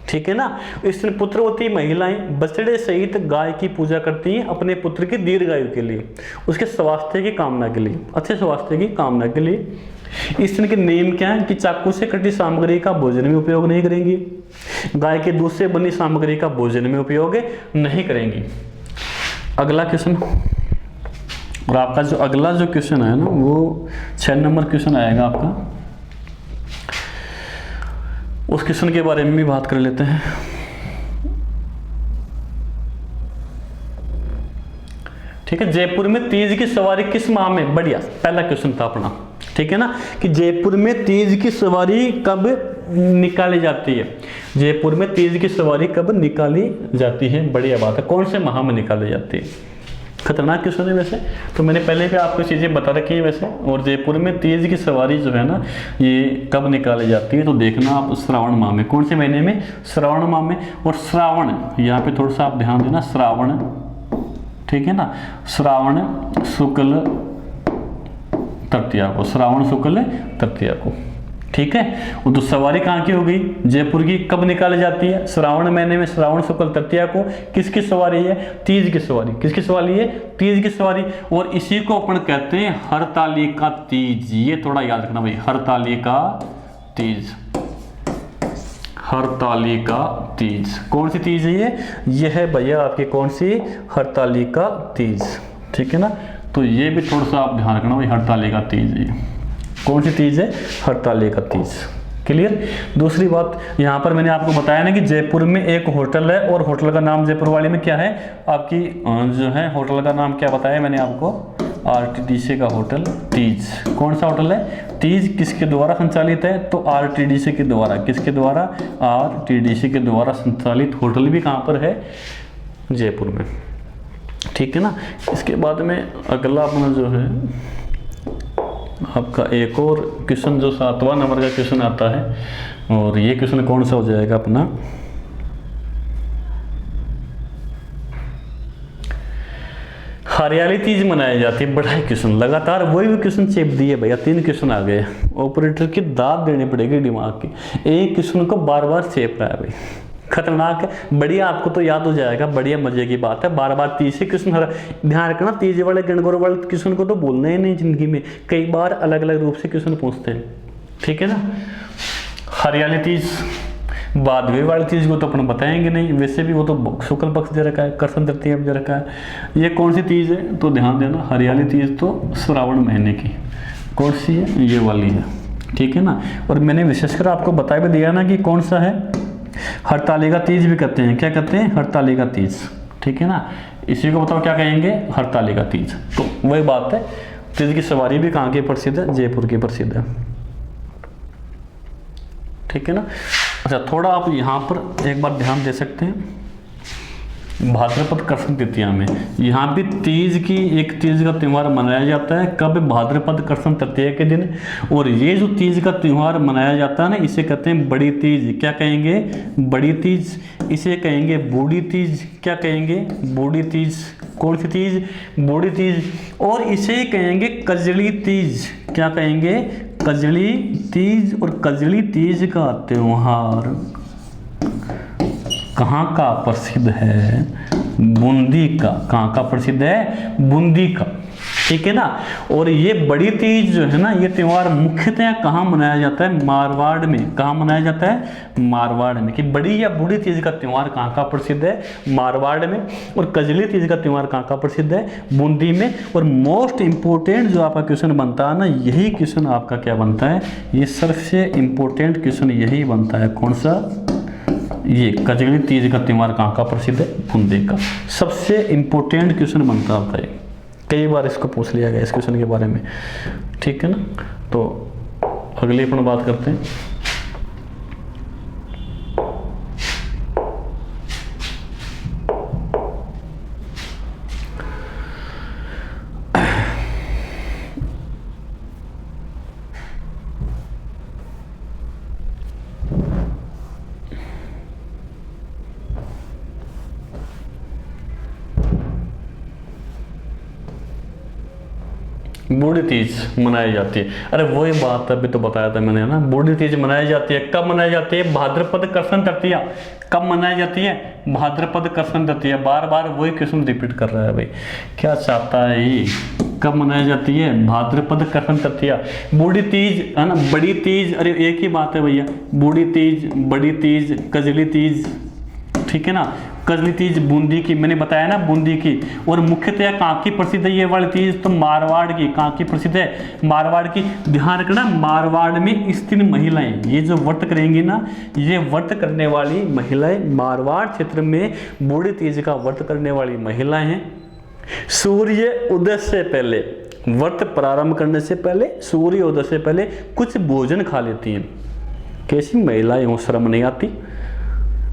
ठीक है ना। इस दिन पुत्रवती महिलाएं बछड़े सहित गाय की पूजा करती हैं अपने पुत्र की दीर्घायु के लिए, उसके स्वास्थ्य की कामना के लिए, अच्छे स्वास्थ्य की कामना के लिए। इस दिन के नियम क्या है कि चाकू से कटी सामग्री का भोजन में उपयोग नहीं करेंगी, गाय के दूध से बनी सामग्री का भोजन में उपयोग नहीं करेंगी। अगला क्वेश्चन, और आपका जो अगला जो क्वेश्चन है ना, वो 6 नंबर क्वेश्चन आएगा आपका। उस क्वेश्चन के बारे में भी बात कर लेते हैं। ठीक है, जयपुर में तीज की सवारी किस माह में, बढ़िया, पहला क्वेश्चन था अपना, ठीक है ना, कि जयपुर में तीज की सवारी कब निकाली जाती है। जयपुर में तीज की सवारी कब निकाली जाती है, बढ़िया बात है। कौन से माह में निकाली जाती है, खतरनाक क्वेश्चन है वैसे, तो मैंने पहले भी आपको चीज़ें बता रखी है वैसे। और जयपुर में तीज की सवारी जो है ना, ये कब निकाली जाती है, तो देखना आप श्रावण माह में। कौन से महीने में, श्रावण माह में। और श्रावण, यहाँ पे थोड़ा सा आप ध्यान देना, श्रावण, ठीक है ना, श्रावण शुक्ल तृतीया को, श्रावण शुक्ल तृतीया को, ठीक है। वो तो सवारी कहाँ की हो गई, जयपुर की। कब निकाली जाती है, श्रावण महीने में, श्रावण शुक्ल तृतीया को। किसकी सवारी है, तीज की सवारी। किसकी सवारी है, तीज की सवारी। और इसी को अपन कहते हैं हरतालिका तीज। ये थोड़ा याद रखना भाई, हरतालिका तीज, हरतालिका तीज। कौन सी तीज है ये, यह है भैया आपकी कौन सी, हरतालिका तीज, ठीक है ना। तो ये भी थोड़ा सा आप ध्यान रखना भाई, हरतालिका तीज, ये कौन सी तीज है, हरतालिका तीज। क्लियर। दूसरी बात, यहाँ पर मैंने आपको बताया ना कि जयपुर में एक होटल है, और होटल का नाम जयपुर वाले में क्या है आपकी, जो है होटल का नाम क्या बताया मैंने आपको, आरटीडीसी का होटल तीज। कौन सा होटल है, तीज। किसके द्वारा संचालित है, तो आरटीडीसी के द्वारा। किसके द्वारा, आरटीडीसी के द्वारा संचालित होटल भी कहाँ पर है, जयपुर में, ठीक है ना। इसके बाद में अगला अपना जो है आपका एक और क्वेश्चन जो 7वां नंबर का क्वेश्चन आता है, और ये क्वेश्चन कौन सा हो जाएगा अपना, हरियाली तीज मनाई जाती है। बड़ा ही क्वेश्चन, लगातार वही क्वेश्चन चेप दिए भैया, 3 क्वेश्चन आ गए। ऑपरेटर की दाद देनी पड़ेगी दिमाग की, एक क्वेश्चन को बार बार चेप रहा है भाई, खतरनाक है। बढ़िया, आपको तो याद हो जाएगा, बढ़िया मजे की बात है। बार बार तीज से क्वेश्चन, ध्यान रखना, तीज वाले गणगौर वाले क्वेश्चन को तो बोलना ही नहीं जिंदगी में, कई बार अलग अलग रूप से क्वेश्चन पूछते हैं, ठीक है ना। हरियाली तीज, भादवे वाली तीज को तो अपन बताएंगे नहीं, वैसे भी वो तो शुक्ल पक्ष दे रखा है, कृष्ण तृतीया दे रखा है। ये कौन सी तीज है तो ध्यान देना, हरियाली तीज तो श्रावण महीने की, कौन सी है, ये वाली है, ठीक है ना। और मैंने विशेषकर आपको बता भी दिया ना कि कौन सा है, हरतालिका तीज भी कहते हैं। क्या कहते हैं, हरतालिका तीज, ठीक है ना। इसी को बताओ क्या कहेंगे, हरतालिका तीज। तो वही बात है, तीज की सवारी भी कहाँ की प्रसिद्ध है, जयपुर की प्रसिद्ध है, ठीक है ना। अच्छा, थोड़ा आप यहाँ पर एक बार ध्यान दे सकते हैं, भाद्रपद कृष्ण तृतीया में यहाँ भी तीज की, एक तीज का त्यौहार मनाया जाता है, कब, भाद्रपद कृष्ण तृतीया के दिन। और ये जो तीज का त्यौहार मनाया जाता है ना, इसे कहते हैं बड़ी तीज। क्या कहेंगे, बड़ी तीज। इसे कहेंगे बूढ़ी तीज। क्या कहेंगे, बूढ़ी तीज। कौन सी तीज, बूढ़ी तीज। और इसे कहेंगे कजली तीज। क्या कहेंगे, कजली तीज। और कजली तीज का त्यौहार कहाँ का प्रसिद्ध है, बूंदी का। कहाँ का प्रसिद्ध है, बूंदी का, ठीक है ना। और ये बड़ी तीज जो है ना, ये त्यौहार मुख्यतः कहाँ मनाया जाता है, मारवाड़ में। कहाँ मनाया जाता है, मारवाड़ में। कि बड़ी या बूढ़ी तीज का त्यौहार कहाँ का प्रसिद्ध है, मारवाड़ में। और कजली तीज का त्यौहार कहाँ का प्रसिद्ध है, बूंदी में। और मोस्ट इंपोर्टेंट जो आपका क्वेश्चन बनता है ना, यही क्वेश्चन आपका क्या बनता है, ये सबसे इंपॉर्टेंट क्वेश्चन यही बनता है। कौन सा, ये कजली तीज का त्यौहार कहाँ का प्रसिद्ध है, बूंदी का। सबसे इंपॉर्टेंट क्वेश्चन बनता है, कई बार इसको पूछ लिया गया इस क्वेश्चन के बारे में, ठीक है ना। तो अगली अपन बात करते हैं, बूढ़ी तीज मनाई जाती है। अरे वही बात अभी तो बताया था मैंने, है ना। बूढ़ी तीज मनाई जाती है, कब मनाई जाती है, भाद्रपद कृष्ण तृतीया। कब मनाई जाती है, भाद्रपद कृष्ण तृतीया। बार बार वही क्वेश्चन रिपीट कर रहा है भाई, क्या चाहता है ये। कब मनाई जाती है, भाद्रपद कृष्ण तृतीया। बूढ़ी तीज, है ना, बड़ी तीज, अरे एक ही बात है भैया, बूढ़ी तीज, बड़ी तीज, कजली तीज, ठीक है ना। कजली तीज बूंदी की, मैंने बताया ना, बूंदी की। और मुख्यतः कहाँ की प्रसिद्ध है ये वाली तीज, तो मारवाड़ की। कहाँ की प्रसिद्ध है, मारवाड़ की। ध्यान रखना, मारवाड़ में स्थित महिलाएं, ये जो व्रत करेंगी ना, ये व्रत करने वाली महिलाएं मारवाड़ क्षेत्र में बूढ़ी तीज का व्रत करने वाली महिलाएं हैं। सूर्य उदय से पहले, व्रत प्रारंभ करने से पहले, सूर्य उदय से पहले कुछ भोजन खा लेती हैं। कैसी महिलाएं हो, शर्म नहीं आती।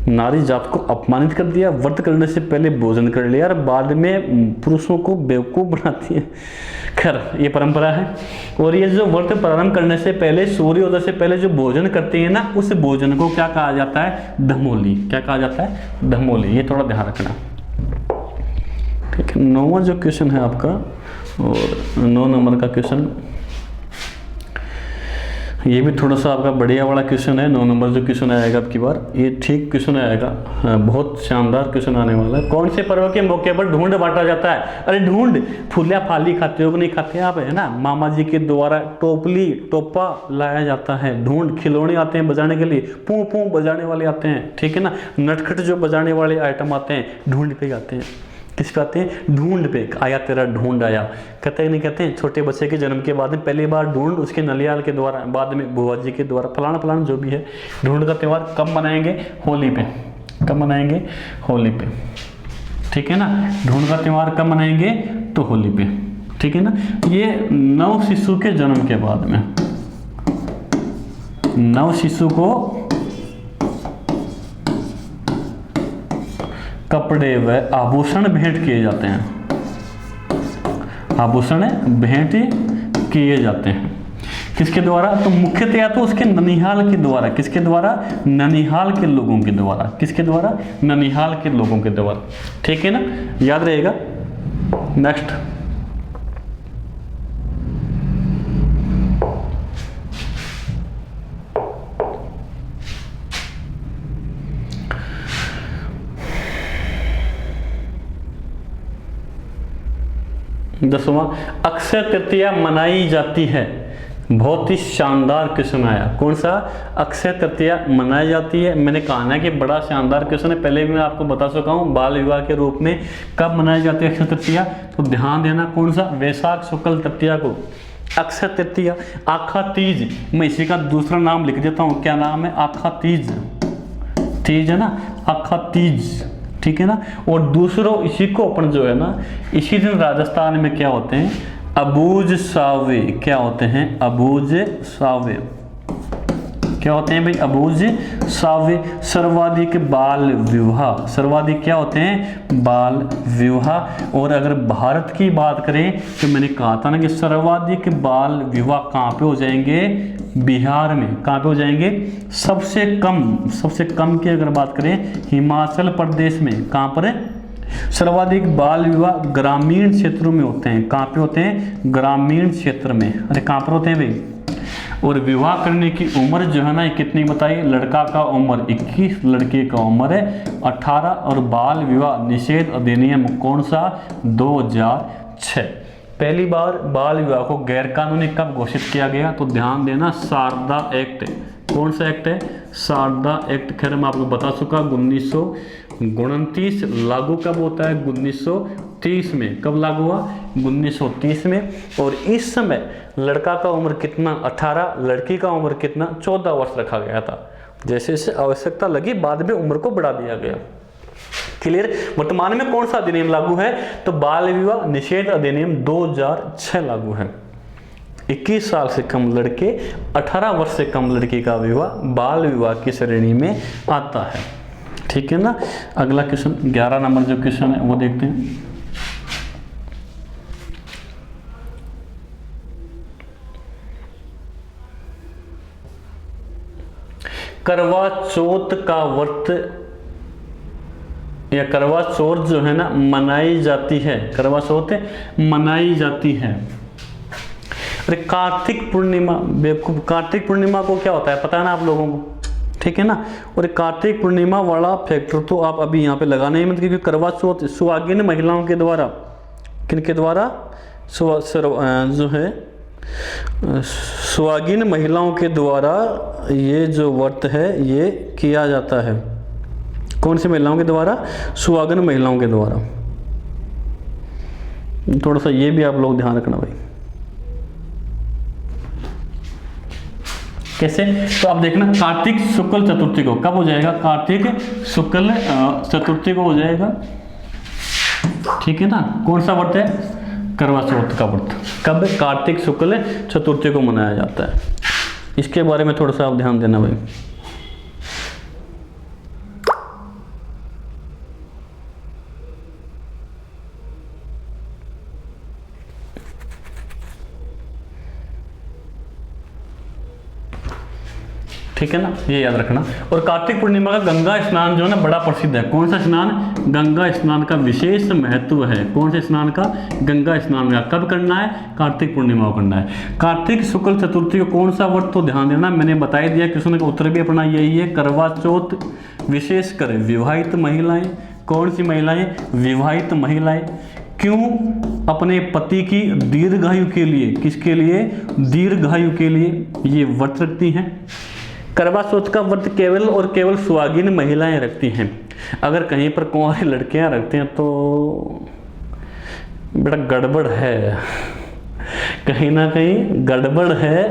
नारी जात को अपमानित कर दिया, व्रत करने से पहले भोजन कर लिया और बाद में पुरुषों को बेवकूफ़ बनाती है। खैर, ये परंपरा है। और ये जो व्रत प्रारंभ करने से पहले, सूर्योदय से पहले जो भोजन करते हैं ना, उस भोजन को क्या कहा जाता है, धमोली। क्या कहा जाता है, धमोली। ये थोड़ा ध्यान रखना, ठीक है। 9वां जो क्वेश्चन है आपका, और 9 नंबर का क्वेश्चन, ये भी थोड़ा सा आपका बढ़िया वाला क्वेश्चन है। 9 नंबर जो क्वेश्चन आएगा अब की बार, ये ठीक क्वेश्चन आएगा, बहुत शानदार क्वेश्चन आने वाला है। कौन से पर्व के मौके पर ढूंढ बांटा जाता है। अरे ढूंढ, फूलिया फाली खाते हो कि नहीं खाते आप, है ना। मामा जी के द्वारा टोपली, टोपा लाया जाता है। ढूंढ, खिलौने आते हैं बजाने के लिए, पू पू बजाने वाले आते हैं, ठीक है ना। नटखट जो बजाने वाले आइटम आते हैं, ढूंढ पे आते हैं। किस पे आते हैं, ढूंढ पे। आया तेरा ढूंढ आया, कहते हैं नहीं कहते हैं। छोटे बच्चे के जन्म के बाद में पहली बार ढूंढ उसके नलियाल के द्वारा, बाद में बुआ जी के द्वारा, फलाना फलाना जो भी है। ढूंढ का त्यौहार कब मनाएंगे, होली पे। कब मनाएंगे, होली पे, ठीक है ना। ढूंढ का त्यौहार कब मनाएंगे, तो होली पे, ठीक है ना। ये नव शिशु के जन्म के बाद में, नव शिशु को कपड़े व आभूषण भेंट किए जाते हैं। आभूषण भेंट किए जाते हैं। किसके द्वारा? तो मुख्यतया तो उसके ननिहाल के द्वारा। किसके द्वारा? ननिहाल के लोगों के द्वारा। किसके द्वारा? ननिहाल के लोगों के द्वारा। ठीक है ना, याद रहेगा। नेक्स्ट, दसवां, अक्षय तृतीया मनाई जाती है। बहुत ही शानदार क्वेश्चन आया। कौन सा? अक्षय तृतीया मनाई जाती है। मैंने कहा ना कि बड़ा शानदार क्वेश्चन है, पहले भी मैं आपको बता चुका हूँ। बाल विवाह के रूप में कब मनाई जाती है अक्षय तृतीया? तो ध्यान देना, कौन सा? वैशाख शुक्ल तृतीया को अक्षय तृतीया। आखा तीज, मैं इसी का दूसरा नाम लिख देता हूँ। क्या नाम है? आखा तीज। तीज है ना, आखा तीज। ठीक है ना। और दूसरों इसी को अपन जो है ना, इसी दिन राजस्थान में क्या होते हैं? अबूझ सावे। क्या होते हैं? अबूझ सावे। क्या होते हैं भाई? अबूझ सावे। सर्वाधिक बाल विवाह। सर्वाधिक क्या होते हैं? बाल विवाह। और अगर भारत की बात करें तो मैंने कहा था ना कि सर्वाधिक बाल विवाह कहाँ पे हो जाएंगे? बिहार में। कहाँ पे हो जाएंगे? सबसे कम की अगर बात करें हिमाचल प्रदेश में। कहाँ पर है? सर्वाधिक बाल विवाह ग्रामीण क्षेत्रों में होते हैं। कहाँ पे होते हैं? ग्रामीण क्षेत्र में। अरे कहाँ पर होते हैं भाई? और विवाह करने की उम्र जो है ना, ये कितनी बताइए? लड़का का उम्र 21, लड़के का उम्र है 18। और बाल विवाह निषेध अधिनियम कौन सा? 2006। पहली बार बाल विवाह को गैर कानूनी कब घोषित किया गया? तो ध्यान देना, शारदा एक्ट। कौन सा एक्ट है? शारदा एक्ट। खैर मैं आपको बता चुका, 1929। लागू कब होता है? 1930 में। कब लागू हुआ? 1930 में। और इस समय लड़का का उम्र कितना? 18। लड़की का उम्र कितना? 14 वर्ष रखा गया था। जैसे जैसे आवश्यकता लगी बाद में उम्र को बढ़ा दिया गया। क्लियर। वर्तमान में कौन सा अधिनियम लागू है? तो बाल विवाह निषेध अधिनियम 2006 लागू है। 21 साल से कम लड़के, 18 वर्ष से कम लड़की का विवाह बाल विवाह की श्रेणी में आता है। ठीक है ना। अगला क्वेश्चन 11 नंबर जो क्वेश्चन है वो देखते हैं। करवा चौथ का व्रत या करवा चौथ जो है ना मनाई जाती है। करवा चौथ मनाई जाती है। अरे कार्तिक पूर्णिमा, बेवकूफ, कार्तिक पूर्णिमा को क्या होता है पता है ना आप लोगों को? ठीक है ना। और कार्तिक पूर्णिमा वाला फैक्टर तो आप अभी यहाँ पे लगाना ही मत, क्योंकि करवा चौथ सुहागिन महिलाओं के द्वारा, किनके द्वारा? जो है सुहागिन महिलाओं के द्वारा ये जो व्रत है ये किया जाता है। कौन सी महिलाओं के द्वारा? सुहागिन महिलाओं के द्वारा। थोड़ा सा ये भी आप लोग ध्यान रखना भाई। कैसे? तो आप देखना, कार्तिक शुक्ल चतुर्थी को कब हो जाएगा? कार्तिक शुक्ल चतुर्थी को हो जाएगा। ठीक है ना। कौन सा व्रत है? करवा चौथ का व्रत। कब? कार्तिक शुक्ल चतुर्थी को मनाया जाता है। इसके बारे में थोड़ा सा आप ध्यान देना भाई। ठीक है ना, ये याद रखना। और कार्तिक पूर्णिमा का गंगा स्नान जो है ना बड़ा प्रसिद्ध है। कौन सा स्नान? गंगा स्नान का विशेष महत्व है। कौन से स्नान का? गंगा स्नान का। कब करना है? कार्तिक पूर्णिमा को करना है। कार्तिक शुक्ल चतुर्थी को कौन सा व्रत? तो ध्यान देना, मैंने बता ही दिया, क्वेश्चन का उत्तर भी अपना यही है। करवा चौथ विशेषकर विवाहित महिलाएं। कौन सी महिलाएं? विवाहित महिलाएं। क्यों? अपने पति की दीर्घायु के लिए। किसके लिए? दीर्घायु के लिए ये व्रत रखती हैं। करवा चौथ का व्रत केवल और केवल सुहागिन महिलाएं रखती हैं। अगर कहीं पर कुंवारी लड़कियां रखते हैं तो बड़ा गड़बड़ है, कहीं ना कहीं गड़बड़ है,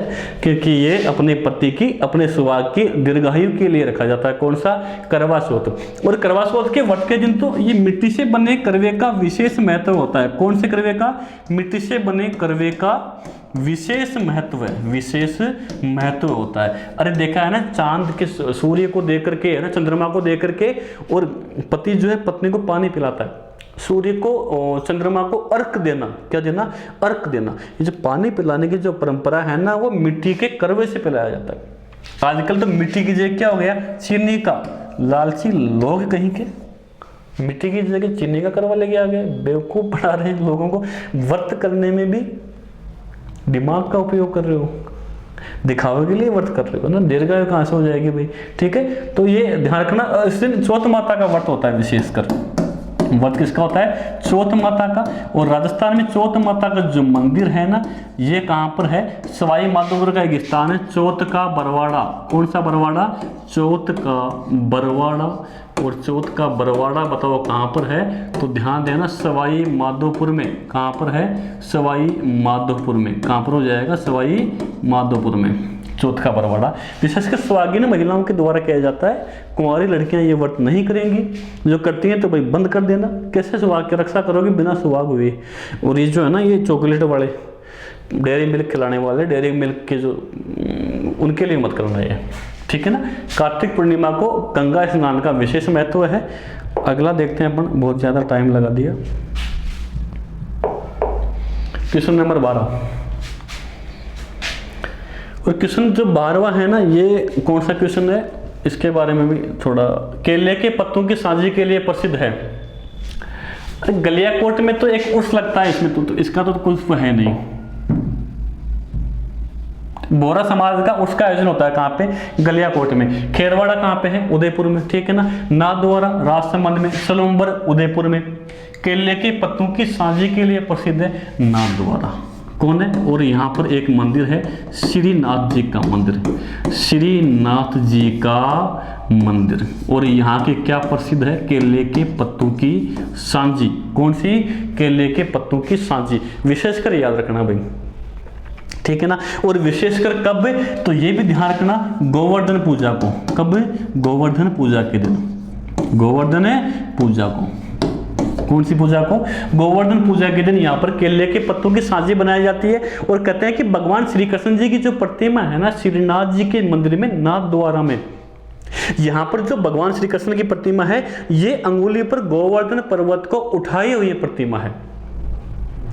क्योंकि ये अपने पति की, अपने सुहाग की दीर्घायु के लिए रखा जाता है। कौन सा? करवा चौथ। और करवा चौथ के व्रत के दिन तो ये मिट्टी से बने करवे का विशेष महत्व होता है। कौन से करवे का? मिट्टी से बने करवे का विशेष महत्व है। विशेष महत्व होता है। अरे देखा है ना, चांद के, सूर्य को देख करके है ना, चंद्रमा को देख करके, और पति जो है पत्नी को पानी पिलाता है। सूर्य को, चंद्रमा को अर्क देना, क्या देना, अर्क देना। ये जो पानी पिलाने की जो परंपरा है ना, वो मिट्टी के करवे से पिलाया जाता है। आजकल तो मिट्टी की जगह क्या हो गया, चीनी का, लालची लोग कहीं के मिट्टी की जगह चीनी का करवा लेके आ गए, बेवकूफ बना रहे हैं लोगों को। व्रत करने में भी दिमाग का उपयोग कर रहे हो, दिखावे के लिए व्रत कर रहे हो ना, दीर्घायु कहाँ से हो जाएगी भाई। ठीक है, तो ये ध्यान रखना। इस दिन चौथ माता का व्रत होता है विशेषकर। व्रत किसका होता है, चौथ माता का। और राजस्थान में चौथ माता का जो मंदिर है ना, ये कहाँ पर है, सवाई माधोपुर का एक स्थान है, चौथ का बरवाड़ा। कौन सा बरवाड़ा, चौथ का बरवाड़ा। और चौथ का बरवाड़ा बताओ कहाँ पर है, तो ध्यान देना, सवाई माधोपुर में। कहाँ पर है, सवाई माधोपुर में। कहाँ पर हो जाएगा, सवाई माधोपुर में चौथ का बरवाड़ा। विशेषकर सुहागिन महिलाओं के द्वारा किया जाता है। कुंवारी लड़कियां ये व्रत नहीं करेंगी, जो करती हैं तो भाई बंद कर देना। कैसे सुहाग की रक्षा करोगे बिना सुहाग हुए। और ये जो है ना, ये चॉकलेट वाले, डेयरी मिल्क खिलाने वाले, डेयरी मिल्क के जो, उनके लिए मत करना ये, ठीक है ना। कार्तिक पूर्णिमा को गंगा स्नान का विशेष महत्व है। अगला देखते हैं अपन, बहुत ज़्यादा टाइम लगा दिया। Question number 12। और क्वेश्चन जो 12वां है ना, ये कौन सा क्वेश्चन है, इसके बारे में भी थोड़ा। केले के पत्तों की साजी के लिए प्रसिद्ध है। अरे गलियाकोट में तो एक उर्स लगता है इसमें, तो इसका तो कुछ है नहीं। बोहरा समाज का उसका आयोजन होता है कहाँ पे, गलियाकोट में। खेरवाड़ा कहाँ पे है, उदयपुर में, ठीक है ना। नाथद्वारा राजसमंद में, सलूम्बर उदयपुर में। केले के पत्तों की साजी के लिए प्रसिद्ध है नाथद्वारा। कौन है, और यहाँ पर एक मंदिर है, श्रीनाथ जी का मंदिर, श्रीनाथ जी का मंदिर। और यहाँ के क्या प्रसिद्ध है, केले के पत्तों की सांजी। कौन सी, केले के पत्तों की सांजी। विशेषकर याद रखना भाई, ठीक है ना। और विशेषकर कब, तो ये भी ध्यान रखना, गोवर्धन पूजा को। कब, गोवर्धन पूजा के दिन, गोवर्धन पूजा को। कौन सी पूजा को, गोवर्धन पूजा के दिन यहाँ पर केले के पत्तों की साजी बनाई जाती है। और कहते हैं कि भगवान श्री कृष्ण जी की जो प्रतिमा है ना, श्रीनाथ जी के मंदिर में, नाथद्वारा में, यहाँ पर जो भगवान श्री कृष्ण की प्रतिमा है, ये अंगुली पर गोवर्धन पर्वत को उठाई हुई प्रतिमा है।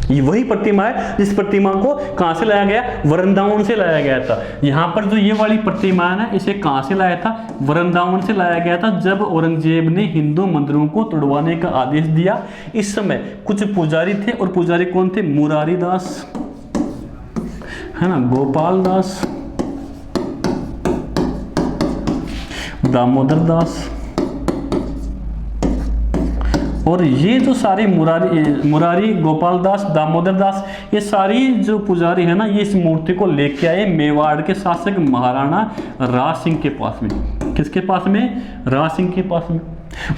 ये वही प्रतिमा है जिस प्रतिमा को कहां से लाया गया, वृंदावन से लाया गया था। यहाँ पर जो ये वाली प्रतिमा है ना, इसे कहां से लाया था, वृंदावन से लाया गया था। जब औरंगजेब ने हिंदू मंदिरों को तोड़वाने का आदेश दिया, इस समय कुछ पुजारी थे, और पुजारी कौन थे, मुरारी दास, है ना, गोपाल दास, दामोदर दास। और ये जो सारे मुरारी, गोपाल दास, दामोदर दास, ये सारी जो पुजारी है ना, ये इस मूर्ति को लेके आए मेवाड़ के शासक महाराणा राज सिंह के पास में। किसके पास में, राज सिंह के पास में।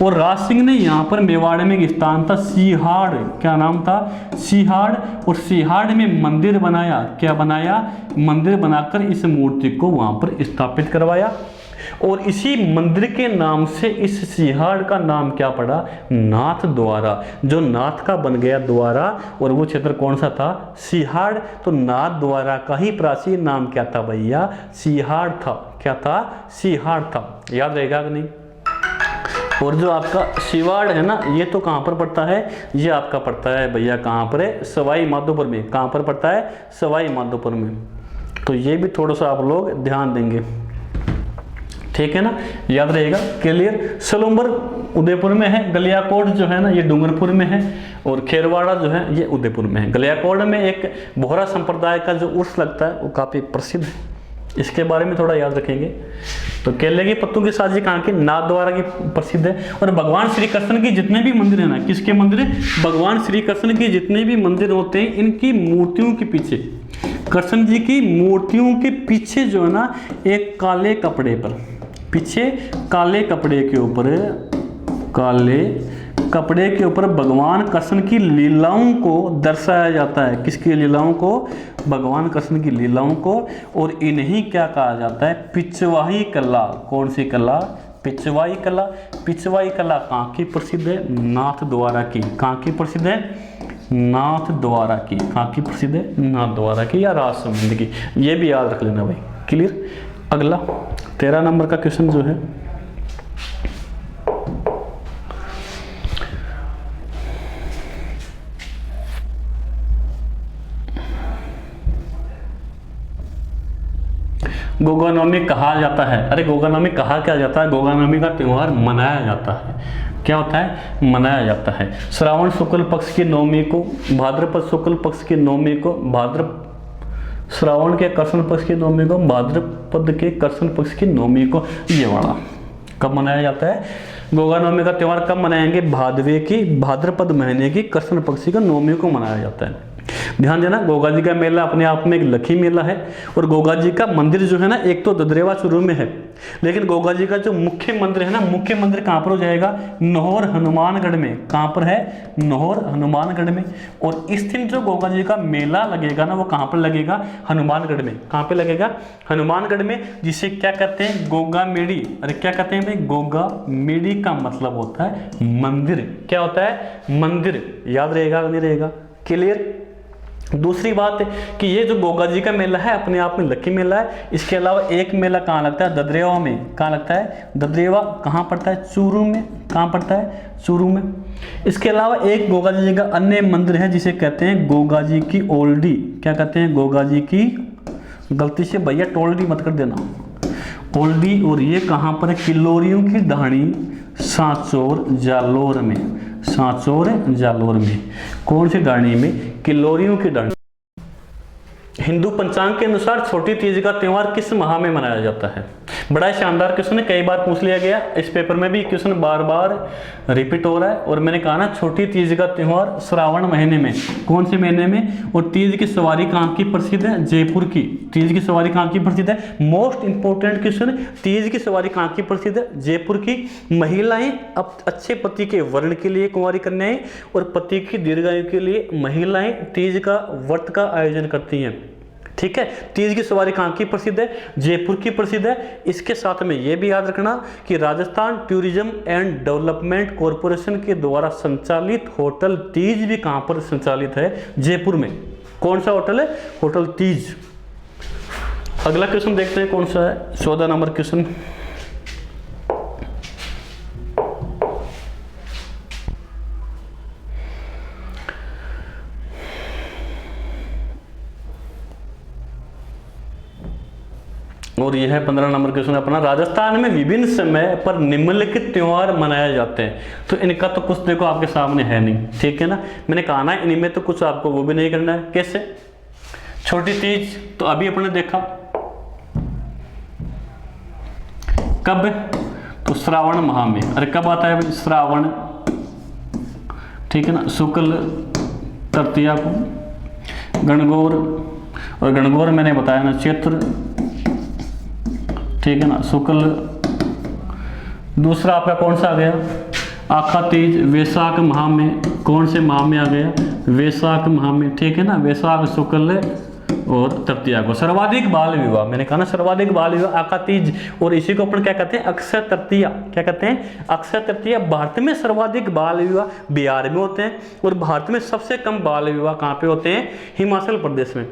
और राज सिंह ने यहाँ पर मेवाड़ में एक स्थान था, सिहाड़, क्या नाम था, सिहाड़। और सिहाड़ में मंदिर बनाया, क्या बनाया, मंदिर बनाकर इस मूर्ति को वहाँ पर स्थापित करवाया। और इसी मंदिर के नाम से इस सिहाड़ का नाम क्या पड़ा, नाथ द्वारा। जो नाथ का बन गया द्वारा, और वो क्षेत्र कौन सा था, सिहाड़। तो नाथ द्वारा का ही प्राचीन नाम क्या था भैया, सिहाड़ था। क्या था, सिहाड़ था। याद रहेगा कि नहीं। और जो आपका सिवाड़ है ना, ये तो कहाँ पर पड़ता है, ये आपका पड़ता है भैया कहाँ पर है, सवाई माधोपुर में। कहाँ पर पड़ता है, सवाई माधोपुर में। तो ये भी थोड़ा सा आप लोग ध्यान देंगे, ठीक है ना, याद रहेगा, क्लियर। सलूम्बर उदयपुर में है, गलियाकोट जो है ना, ये डूंगरपुर में है, और खेरवाड़ा जो है ये उदयपुर में है। गलियाकोट में एक बोहरा संप्रदाय का जो उर्स लगता है, वो काफ़ी प्रसिद्ध है, इसके बारे में थोड़ा याद रखेंगे। तो केले के पत्तों की साजी कहाँ की, नाथद्वारा की प्रसिद्ध है। और भगवान श्री कृष्ण के जितने भी मंदिर है ना, किसके मंदिर, भगवान श्री कृष्ण के जितने भी मंदिर होते हैं, इनकी मूर्तियों के पीछे, कृष्ण जी की मूर्तियों के पीछे जो है ना, एक काले कपड़े पर, पीछे काले कपड़े के ऊपर, काले कपड़े के ऊपर भगवान कृष्ण की लीलाओं को दर्शाया जाता है। किसकी लीलाओं को, भगवान कृष्ण की लीलाओं को। और इन्हीं क्या कहा जाता है, पिछवाई कला। कौन सी कला, पिछवाई कला। पिछवाई कला कहाँ की प्रसिद्ध है, नाथ द्वारा की। कहाँ की प्रसिद्ध है, नाथ द्वारा की। कहाँ की प्रसिद्ध है, नाथ द्वारा की या राजसमंद की। ये भी याद रख लेना भाई, क्लियर। अगला 13 नंबर का क्वेश्चन जो है, गोगा नवमी कहा जाता है? अरे गोगा नवमी कहा क्या जाता है? गोगा नवमी का त्यौहार मनाया जाता है। क्या होता है? मनाया जाता है। श्रावण शुक्ल पक्ष की नवमी को, भाद्रपद शुक्ल पक्ष की नवमी को, श्रावण के कृष्ण पक्ष की नवमी को, भाद्रपद के कृष्ण पक्ष की नवमी को, ये वाला कब मनाया जाता है? गोगा नवमी का त्यौहार कब मनाएंगे? भाद्रपद महीने की कृष्ण पक्ष की नवमी को मनाया जाता है। ध्यान देना, गोगा जी का मेला अपने आप में एक लकी मेला है। और गोगा जी का मंदिर जो है ना, एक तो ददरेवा चूरू में है, लेकिन गोगा जी का जो मुख्य मंदिर है ना, मुख्य मंदिर कहाँ पर हो जाएगा? नहोर हनुमानगढ़ में। कहाँ पर है? नहोर हनुमानगढ़ में। और इस दिन जो गोगा जी का मेला लगेगा ना, वो कहाँ पर लगेगा? हनुमानगढ़ में। कहाँ पे लगेगा? हनुमानगढ़ में, जिसे क्या कहते हैं? गोगा मेड़ी। अरे क्या कहते हैं भाई? गोगा मेड़ी का मतलब होता है मंदिर। क्या होता है? मंदिर। याद रहेगा नहीं रहेगा? क्लियर? दूसरी बात है कि ये जो गोगा जी का मेला है अपने आप में लकी मेला है। इसके अलावा एक मेला कहाँ लगता है? ददरेवा में। कहाँ लगता है? ददरेवा कहाँ पड़ता है? चूरू में। कहाँ पड़ता है? चूरू में। इसके अलावा एक गोगा जी का अन्य मंदिर है जिसे कहते हैं गोगा जी की ओल्डी। क्या कहते हैं? गोगा जी की, गलती से भैया टोल्डी मत कर देना, ओल्डी। और ये कहाँ पर है? किल्लोरियों की ढाणी, सांचौर जालोर में। सांचौर जालोर में। कौन सी ढाणी में? किल्लोरियों की ढाणी। हिंदू पंचांग के अनुसार छोटी तीज का त्यौहार किस माह में मनाया जाता है? बड़ा शानदार क्वेश्चन है, कई बार पूछ लिया गया। इस पेपर में भी क्वेश्चन बार बार रिपीट हो रहा है। और मैंने कहा ना, छोटी तीज का त्यौहार श्रावण महीने में। कौन से महीने में? और तीज की सवारी कहाँ की प्रसिद्ध है? जयपुर की। तीज की सवारी कहाँ की प्रसिद्ध है? मोस्ट इंपोर्टेंट क्वेश्चन, तीज की सवारी कहाँ की प्रसिद्ध है? जयपुर की। महिलाएं अब अच्छे पति के वर्ण के लिए, कुंवारी कन्याएं, और पति की दीर्घायु के लिए महिलाएं तीज का व्रत का आयोजन करती हैं। ठीक है, तीज की सवारी कहाँ की प्रसिद्ध है? जयपुर की प्रसिद्ध है। इसके साथ में ये भी याद रखना कि Rajasthan tourism and development corporation के द्वारा संचालित होटल तीज भी कहाँ पर संचालित है? जयपुर में। कौन सा होटल है? होटल तीज। अगला क्वेश्चन देखते हैं कौन सा है? 14 नंबर क्वेश्चन। और यह है 15 नंबर क्वेश्चन अपना। राजस्थान में विभिन्न समय पर निम्नलिखित त्योहार मनाए जाते हैं। तो इनका तो कुछ देखो आपके सामने है नहीं, ठीक है ना। मैंने कहा ना, इनमें तो कुछ आपको वो भी नहीं करना है। कैसे? छोटी तीज तो अभी अपने देखा, कब? तो श्रावण माह में। अरे कब आता है भाई? श्रावण, ठीक है ना, शुक्ल तृतीया को। गणगौर, और गणगौर मैंने बताया ना, चैत्र, ठीक है ना, शुक्ल। दूसरा आपका कौन सा आ गया? आखा तीज, वैशाख माह में। कौन से माह में आ गया? वैशाख माह में, ठीक है ना, वैशाख शुक्ल और तृतीया को। सर्वाधिक बाल विवाह, मैंने कहा ना, सर्वाधिक बाल विवाह आखा तीज। और इसी को अपन क्या कहते हैं? अक्षय तृतीया। क्या कहते हैं? अक्षय तृतीया। भारत में सर्वाधिक बाल विवाह बिहार में होते हैं, और भारत में सबसे कम बाल विवाह कहाँ पे होते हैं? हिमाचल प्रदेश में,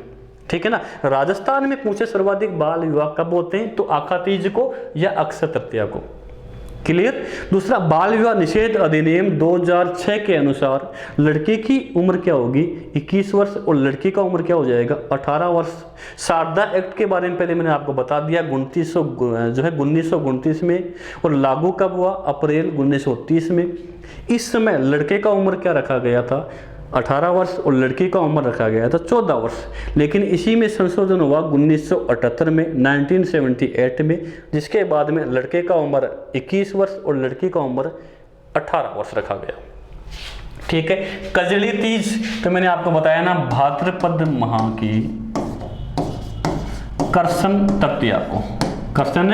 ठीक है ना। राजस्थान में पूछे सर्वाधिक बाल विवाह कब होते हैं? तो आखा तीज को या अक्षय तृतीया को। क्लियर? दूसरा, बाल विवाह निषेध अधिनियम 2006 के अनुसार लड़के की उम्र क्या होगी? 21 वर्ष, और लड़की का उम्र क्या हो जाएगा? 18 वर्ष। शारदा एक्ट के बारे में पहले मैंने आपको बता दिया, 1929 में। और लागू कब हुआ? अप्रैल 1930 में। इस समय लड़के का उम्र क्या रखा गया था? 18 वर्ष, और लड़की का उम्र रखा गया था 14 वर्ष। लेकिन इसी में संशोधन हुआ 1978 में, 1978 में, जिसके बाद में लड़के का उम्र 21 वर्ष और लड़की का उम्र 18 वर्ष रखा गया। ठीक है। कजली तीज तो मैंने आपको बताया ना, भाद्रपद माह की कृष्ण तृतीया को, कृष्ण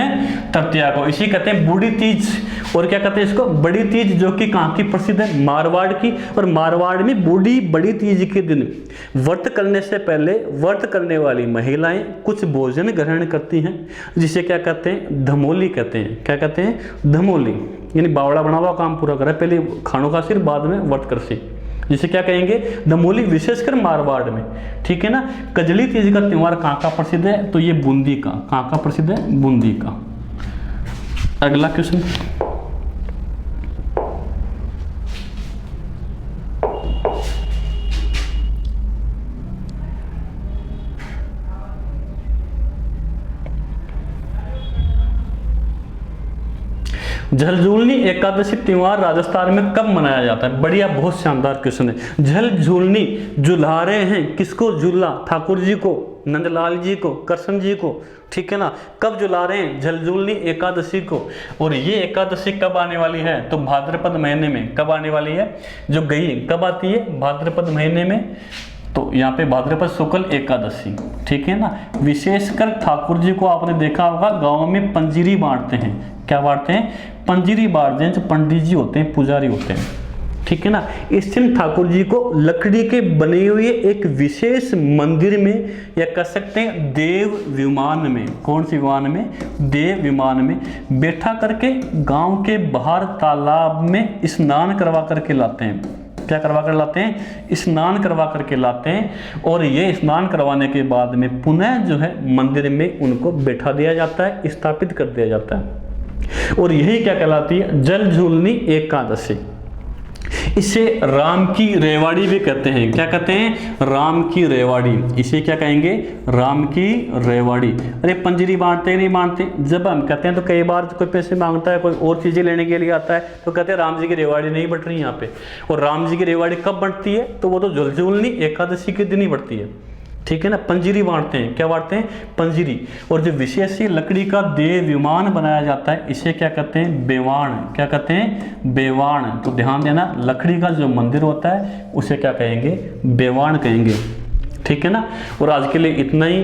तृतीया को इसी कहते हैं बूढ़ी तीज। और क्या कहते हैं इसको? बड़ी तीज, जो कि कहाँ की प्रसिद्ध है? मारवाड़ की। और मारवाड़ में बड़ी तीज के दिन व्रत करने से पहले व्रत करने वाली महिलाएं कुछ भोजन ग्रहण करती हैं, जिसे क्या कहते हैं? धमोली कहते हैं। क्या कहते हैं? धमोली। यानी बावड़ा बना हुआ काम पूरा करा, पहले खानों का सिर, बाद में व्रत कर सी, जिसे क्या कहेंगे? धमोली, विशेषकर मारवाड़ में, ठीक है ना। कजली तीज का त्यौहार कहाँ का प्रसिद्ध है? तो ये बूंदी का। कहाँ का प्रसिद्ध है? बूंदी का। अगला क्वेश्चन, झलझूलनी एकादशी त्योहार राजस्थान में कब मनाया जाता है? बढ़िया, बहुत शानदार क्वेश्चन है। झलझूलनी झुला रहे हैं, किसको झूला? ठाकुर जी को, नंदलाल जी को, कृष्ण जी को, ठीक है ना। कब झुला रहे हैं? झलझूलनी एकादशी को। और ये एकादशी कब आने वाली है? तो भाद्रपद महीने में। कब आने वाली है? जो गई कब आती है? भाद्रपद महीने में। तो यहाँ पे भाद्रपद शुक्ल एकादशी, ठीक है ना। विशेषकर ठाकुर जी को आपने देखा होगा गाँव में पंजीरी बांटते हैं। क्या बांटते हैं? पंजीरी बांटते हैं। जो पंडित जी होते हैं, पुजारी होते हैं, ठीक है ना। इस दिन ठाकुर जी को लकड़ी के बने हुए एक विशेष मंदिर में, या कह सकते हैं देव विमान में। कौन सी विमान में? देव विमान में बैठा करके गांव के बाहर तालाब में स्नान करवा करके लाते हैं। क्या करवा कर लाते हैं? स्नान करवा करके लाते हैं। और ये स्नान करवाने के बाद में पुनः जो है मंदिर में उनको बैठा दिया जाता है, स्थापित कर दिया जाता है। और यही क्या कहलाती है? झलझूलनी एकादशी। इसे राम की रेवाड़ी भी कहते हैं। क्या कहते हैं? राम की रेवाड़ी। इसे क्या कहेंगे? राम की रेवाड़ी। अरे पंजरी बांटते नहीं बांटते? जब हम कहते हैं तो कई बार कोई पैसे मांगता है, कोई और चीजें लेने के लिए आता है, तो कहते हैं राम जी की रेवाड़ी नहीं बट रही यहाँ पे। और राम जी की रेवाड़ी कब बढ़ती है? तो वो तो झलझूलनी एकादशी के दिन ही बढ़ती है, ठीक है ना। पंजीरी बांटते हैं। क्या बांटते हैं? पंजीरी। और जो विशेष लकड़ी का देव विमान बनाया जाता है, इसे क्या कहते हैं? बेवाण। क्या कहते हैं? बेवाण। तो ध्यान देना, लकड़ी का जो मंदिर होता है उसे क्या कहेंगे? बेवाण कहेंगे, ठीक है ना। और आज के लिए इतना ही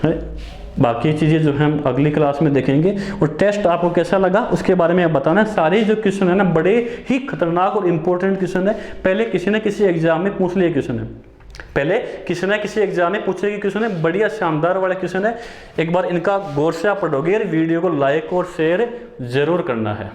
है, बाकी चीज़ें जो है हम अगली क्लास में देखेंगे। और टेस्ट आपको कैसा लगा उसके बारे में बताना। सारे जो क्वेश्चन है ना बड़े ही खतरनाक और इंपॉर्टेंट क्वेश्चन है। पहले किसी न किसी एग्जाम में पूछ लिए क्वेश्चन है, पहले किसी ना किसी एग्जाम में पूछेगी क्वेश्चन है, बढ़िया शानदार वाला क्वेश्चन है। एक बार इनका गौर से आप पढ़ोगे। वीडियो को लाइक और शेयर जरूर करना है।